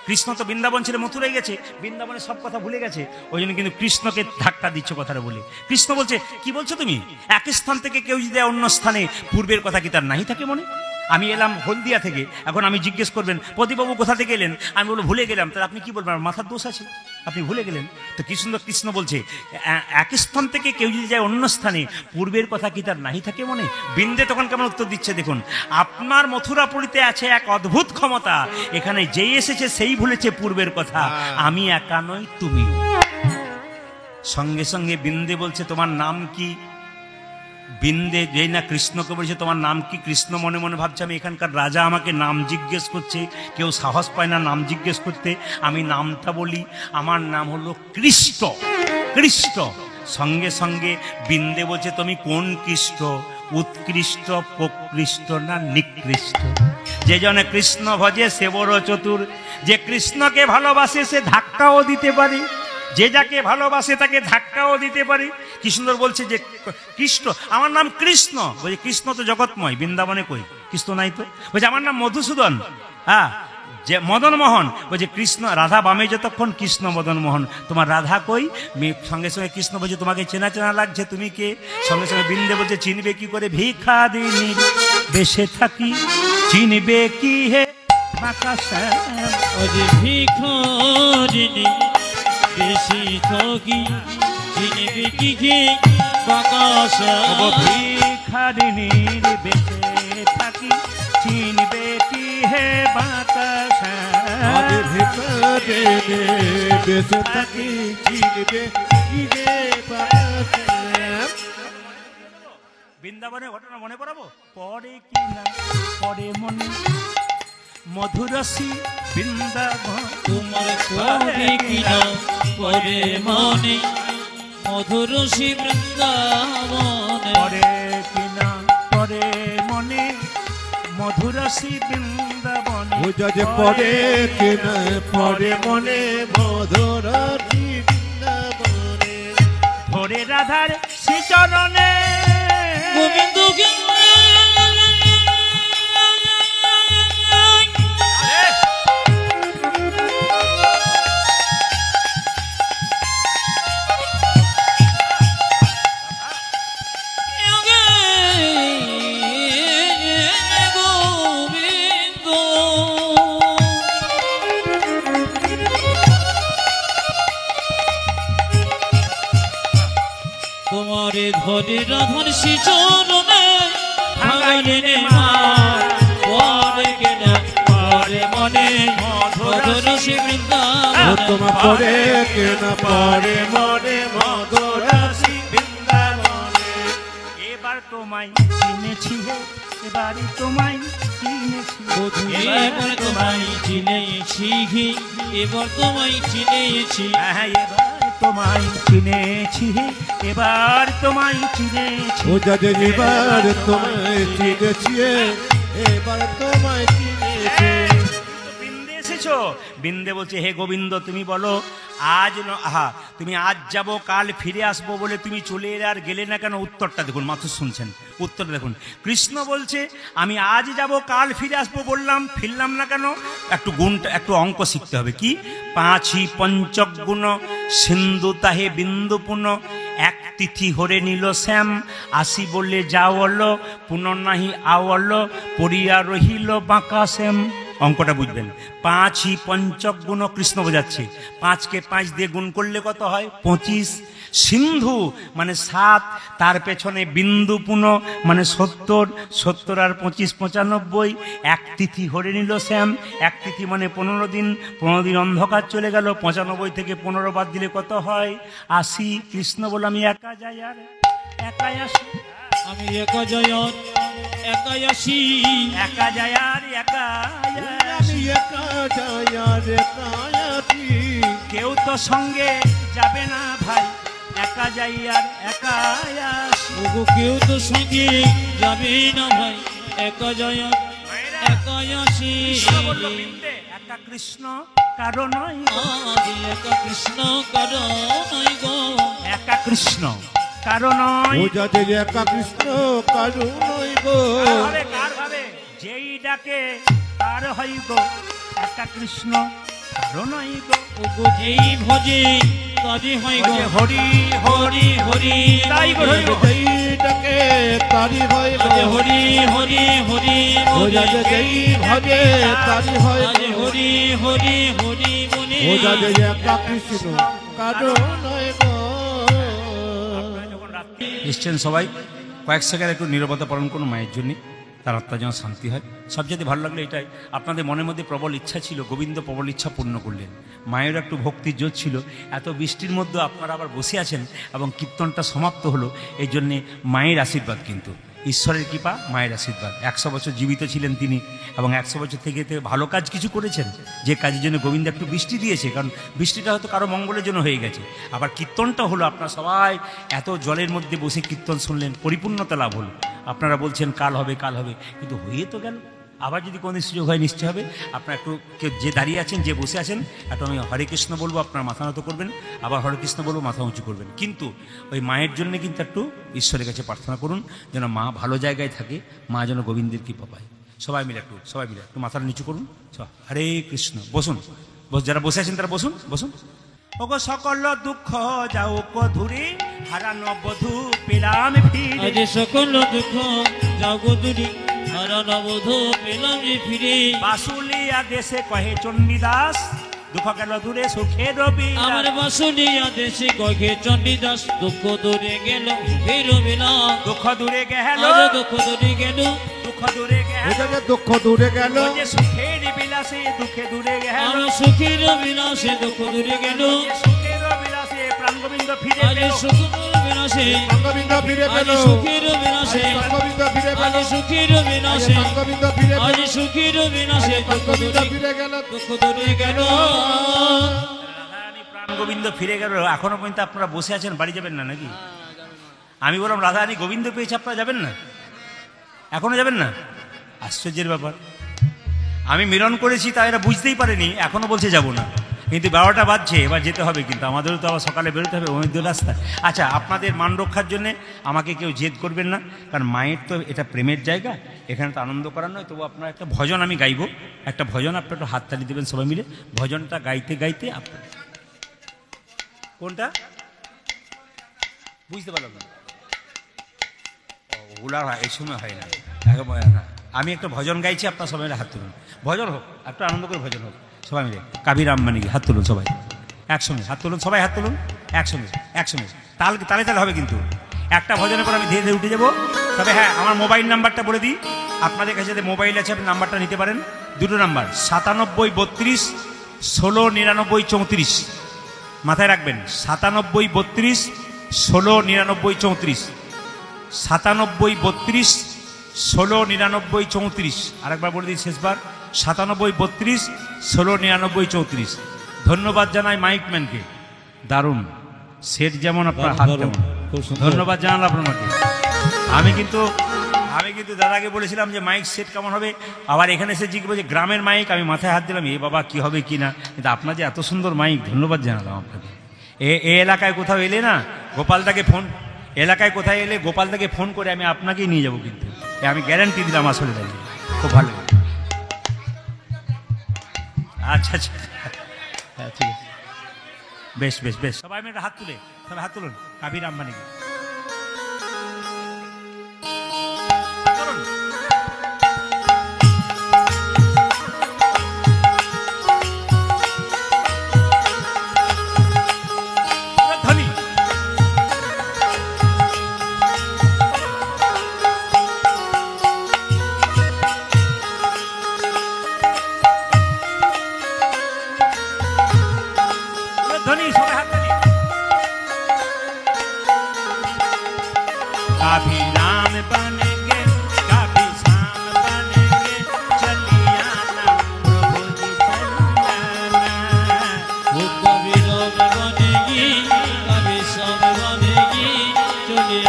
কৃষ্ণ তো বৃন্দাবন ছেড়ে মথুরায় গেছে, বৃন্দাবনের সব কথা ভুলে গেছে, ওই জন্য কিন্তু কৃষ্ণকে ধাক্কা দিচ্ছ কথাটা বলে। কৃষ্ণ বলছে কি বলছো তুমি, এক স্থান থেকে কেউ যদি অন্য স্থানে, পূর্বের কথা কি তার নাই থাকে মনে? আমি এলাম হলদিয়া থেকে, এখন আমি জিজ্ঞেস করবেন প্রদীপবাবু কোথা থেকে এলেন, আমি বলবো ভুলে গেলাম, তাহলে আপনি কি বলবেন আমার মাথার দোষ আছে, আপনি ভুলে গেলেন। তো কৃষ্ণ বলছে এক স্থান থেকে কেউ যদি যায় অন্য স্থানে, পূর্বের কথা কি তার নাই থাকে মনে? বিন্দে তখন কেমন উত্তর দিচ্ছে দেখুন, আপনার মথুরাপুরীতে আছে এক অদ্ভুত ক্ষমতা, এখানে যেই এসেছে সেই ভুলেছে পূর্বের কথা, আমি একা নই তুমিও। সঙ্গে সঙ্গে বিন্দে বলছে তোমার নাম কি? বিন্দে যেই না কৃষ্ণকে বলছে তোমার নাম কি, কৃষ্ণ মনে মনে ভাবছে আমি এখানকার রাজা, আমাকে নাম জিজ্ঞেস করছে, কেউ সাহস পায় না নাম জিজ্ঞেস করতে, আমি নামটা বলি, আমার নাম হলো কৃষ্ণ। কৃষ্ণ সঙ্গে সঙ্গে বিন্দে বলছে তুমি কোন কৃষ্ণ, উৎকৃষ্ট, প্রকৃষ্ট না নিকৃষ্ট? যে জনে কৃষ্ণ ভজে সে বড় চতুর, যে কৃষ্ণকে ভালোবাসে সে ধাক্কাও দিতে পারে, যে যাকে ভালোবাসে তাকে ধাক্কাও দিতে পারে। কি সুন্দর বলছে যে কৃষ্ণ, আমার নাম কৃষ্ণ, বলছে কৃষ্ণ তো জগৎময়, বৃন্দাবনে কই কৃষ্ণ নাই তো? বলছে আমার নাম মধুসূদন, হ্যাঁ যে মদন মোহন, বলছে কৃষ্ণ রাধা বামে যতক্ষণ, কৃষ্ণ মদন মোহন, তোমার রাধা কই? সঙ্গে সঙ্গে কৃষ্ণ বলছে তোমাকে চেনা চেনা লাগছে, তুমি কে? সঙ্গে সঙ্গে বৃন্দে বলছে চিনবে কি করে, ভিখারিনী বেশে থাকি চিনবে কি হে বাঁকাশা, ভিখারিনী বেশি থাকি চিনবে কি হে বাঁকাশা, ভিখারিনীর বেশে থাকি চিনবে কি হে বাঁকাশা, বেঁচে থাকি চিনবে কি হে বাঁকাশা। বৃন্দাবনের ঘটনা মনে পড়াবো, পরে কি না পরে মনে মধুরসী বৃন্দাবন, তোমার পরে কি না পরে মনে মধুরসী বৃন্দাবনে, পরে কি না পরে মনে মধুরসী বৃন্দাবন, যে পরে কি না পরে মনে মধুরসী বৃন্দাবনে, ধরে রাধার শ্রীচরণে গোবিন্দ তোমারে ধরে রাধার শ্রীচরণে ভাঙাইনে মার, পরে কেনা পরে মনে মধুরসী বৃন্দাবন, তোমার পরে কি না পরে মনে মধুরসী বৃন্দাবনে। এবার তোমায় চিনেছি হে, এবারে তোমায় চিনেছি, এবার তোমায় চিনেছি, এবার তোমায় চিনেছি, হ্যাঁ এবার তোমায় চিনেছি, এবার তোমায় চিনেছি, ও যাতে এবার তোমায় চিনেছি, এবার তোমায় চিনেছি। বৃন্দে এসেছো, বৃন্দে বলছে হে গোবিন্দ তুমি বলো আজ তুমি আজ যাবো কাল ফিরে আসবো বলে তুমি চলে এলে আর গেলে না কেন? উত্তরটা দেখুন, মাথা শুনছেন, উত্তরটা দেখুন। কৃষ্ণ বলছে আমি আজ যাব কাল ফিরে আসবো বললাম, ফিরলাম না কেন? একটু গুণটা, একটু অঙ্ক শিখতে হবে। কি? 5ই পঞ্চগুণ সিন্ধু তাহে বিন্দু পুন, এক তিথি হরে নিল শ্যাম, আসি বলে যাওয়াল পুনঃ নাহি আওয়াল, পড়িয়া রহিল বাঁকা শ্যাম। অঙ্কটা বুঝবেন। 5ই পঞ্চক গুণ কৃষ্ণ বোঝাচ্ছে। 5কে 5 দিয়ে গুণ করলে কত হয়? 25। সিন্ধু মানে 7, তার পেছনে বিন্দু পুন মানে 70, 70 আর 25 95। এক তিথি হরে নিল শ্যাম, এক তিথি মানে 15 দিন, 15 দিন অন্ধকার চলে গেল। 95 থেকে 15 বাদ দিলে কত হয়? 80। কৃষ্ণ বলে আমি একা যাই আর একাই আসি, আমি একা যাই আর একাই আসি, একা যাই আর একাই আসি। আমি একা যাই আর একা আসি। কেউ তো সঙ্গে যাবে না ভাই, একা যাই আর একাই আসি। ওগো কেউ তো সঙ্গে যাবে না ভাই, একা যাই আর একাই আসি। কৃষ্ণ বলল বৃন্দে, একা কৃষ্ণ কারো নয় গো। আজ একা কৃষ্ণ কারণ গো, একা কৃষ্ণ কারো নয়। বোঝা যে একা কৃষ্ণ কারু নই গো। কার হবে, কার হবে? যেই ডাকে তার হয় গো, একা কৃষ্ণ কারো নয় গো। ওগো যেই ভজে তারই হয় গো, হরি হরি হরি তাই গো, হরি গো। যেই ডাকে তারি হয় গো। আজ হরি হরি হরি বোঝা যে যেই ভজে তারি হয় আজ গো। হরি হরি হরি বলে বোঝা যে একা কৃষ্ণ কারু নই গো। এসছেন সবাই, কয়েক সেকেন্ড একটু নীরবতা পালন করুন মায়ের জন্য, তার আত্মা যেন শান্তি হয়। সবচেয়ে ভালো লাগলো এটাই, আপনাদের মনের মধ্যে প্রবল ইচ্ছা ছিল, গোবিন্দ প্রবল ইচ্ছা পূর্ণ করলেন। মায়ের একটু ভক্তির জোর ছিল। এত বৃষ্টির মধ্যে আপনারা আবার বসে আছেন এবং কীর্তনটা সমাপ্ত হলো, এই জন্যে মায়ের আশীর্বাদ, কিন্তু ঈশ্বরের কৃপা, মায়ের আশীর্বাদ। 100 বছর জীবিত ছিলেন তিনি এবং 100 বছর থেকে ভালো কাজ কিছু করেছেন, যে কাজের জন্য গোবিন্দ একটু বৃষ্টি দিয়েছে, কারণ বৃষ্টিটা হয়তো কারো মঙ্গলের জন্য হয়ে গেছে। আবার কীর্তনটা হলো, আপনারা সবাই এত জলের মধ্যে বসে কীর্তন শুনলেন, পরিপূর্ণতা লাভ হলো। আপনারা বলছেন কাল হবে কাল হবে, কিন্তু হয়ে তো গেল। আবার যদি কোনো সুযোগ হয় নিশ্চয় হবে। আপনারা একটু কেউ যে দাঁড়িয়ে আছেন, যে বসে আছেন, একটু আমি হরে কৃষ্ণ বলবো, আপনারা মাথা নত করবেন, আবার হরে কৃষ্ণ বলবো, মাথা উঁচু করবেন। কিন্তু ওই মায়ের জন্য কিন্তু একটু ঈশ্বরের কাছে প্রার্থনা করুন, যেন মা ভালো জায়গায় থাকে, মা যেন গোবিন্দের কৃপা পায়। সবাই মিলে একটু মাথাটা নিচু করুন। হরে কৃষ্ণ। বসুন, যারা বসে আছেন তারা বসুন, বসুন। ওগো সকল দুঃখ যাও কধুরে, হারানো বধূ পেলাম ফিরে। আজ সকল দুঃখ যাও গো দূরে, হারানো বধূ পেলাম যে ফিরে। বাসুলিয়া দেশে কহে চণ্ডীদাস, দুঃখ গেল দূরে সুখে রবি। আমার বাসুলিয়া দেশে কহে চণ্ডীদাস, দুঃখ দূরে গেল ফের বিনা। দুঃখ দূরে গেল, দুঃখ দূরে গেল, দুঃখ দূরে গেল, বোঝা যে দুঃখ দূরে গেল। ও যে সুখের বিলাসে দুঃখে দূরে গেল। আর সুখের বিনাশে দুঃখ দূরে গেল। সুখের বিলাসে প্রাণ গোবিন্দ ফিরে আজ পেল। সুখের বিনাশে, সঙ্গবিন্দ ফিরে আজ পেল। সুখের বিনাশে, সঙ্গবিন্দ ফিরে পেল। আজ সুখের বিনাশে, সঙ্গবিন্দ ফিরে আজ পেল। সুখের বিনাশে দুঃখ সঙ্গবিন্দ দূরে, ফিরে গেল। দুঃখ দূরে গেল। রাধারানী প্রাণ গোবিন্দ ফিরে গেল। এখনো পর্যন্ত আপনারা বসে আছেন, বাড়ি যাবেন না নাকি? আমি বললাম রাধারানী গোবিন্দ পেয়েছে, আপনারা যাবেন না? এখনো যাবেন না? আশ্চর্যের ব্যাপার। আমি মিলন করেছি, তা এরা বুঝতেই পারেনি, এখনো বলছে যাব না। কিন্তু 12টা বাজছে, এবার যেতে হবে, কিন্তু আমাদেরও তো আবার সকালে বেরোতে হবে অনেক দূর রাস্তা। আচ্ছা, আপনাদের মান রক্ষার জন্যে আমাকে কেউ জেদ করবেন না, কারণ মায়ের তো এটা প্রেমের জায়গা, এখানে তো আনন্দ করার নয়। তবু আপনার একটা ভজন আমি গাইবো, একটা ভজন আপনার একটু হাততালি দেবেন সবাই মিলে। ভজনটা গাইতে গাইতে আপনার কোনটা বুঝতে পারলাম না, ওগুলো আর এই সময় হয় না। আমি একটা ভজন গাইছি, আপনার সবাই মিলে হাত তুলুন। ভজন হোক, একটু আনন্দ করে ভজন হোক, সবাই মিলে। কাবিরাম মানে কি, হাত তুলুন সবাই একসঙ্গে, হাত তুলুন সবাই, হাত তুলুন একসঙ্গে, একসঙ্গে। তালে তালে হবে, কিন্তু একটা ভজনের পর আমি ধীরে ধীরে উঠে যাবো। তবে হ্যাঁ, আমার মোবাইল নাম্বারটা বলে দিই, আপনাদের কাছে যে মোবাইল আছে আপনি নাম্বারটা নিতে পারেন। দুটো নাম্বার, 97 32 16 99 34। মাথায় রাখবেন, 97 32 16 99 34, 97 32 16 99 34। আরেকবার বলে দিই শেষবার, 97 32 16 99 34। ধন্যবাদ জানাই মাইকম্যানকে, দারুণ সেট, যেমন আপনার হাত তেমন। ধন্যবাদ জানালাম আপনাকে। আমি কিন্তু দাদাকে বলেছিলাম যে মাইক সেট কেমন হবে, আবার এখানে এসে জিজ্ঞেস যে গ্রামের মাইক, আমি মাথায় হাত দিলাম, এ বাবা কি হবে কি না, কিন্তু আপনার যে এত সুন্দর মাইক, ধন্যবাদ জানালাম আপনাকে। এ এলাকায় কোথাও এলে না, গোপালদাকে ফোন, এলাকায় কোথায় এলে গোপালদাকে ফোন করে আমি আপনাকেই নিয়ে যাবো, কিন্তু আমি গ্যারান্টি দিলাম, আসলে তাই খুব ভালো। আচ্ছা আচ্ছা, হ্যাঁ ঠিক আছে, বেশ বেশ বেশ। সবাই মিলে হাত তুলে, সবাই হাত তুলুন। কাবির আম্বানি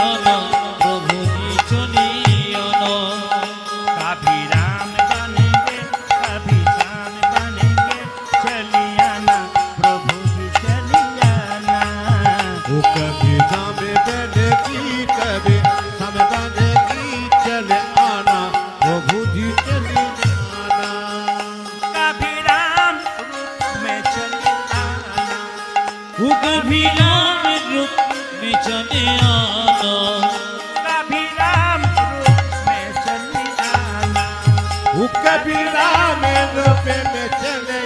आना प्रभु जी चली आना कभी राम बनेंगे कभी श्याम बनेंगे चली आना प्रभु जी चली आना वो कभी सामे बनेगी कभी सामे बनेगी चले आना प्रभु जी चले आना कभी राम रूप में चली आना वो कभी राम रूप में चले आना कभी राम रूप में चली आना वो कभी राम रूप में चले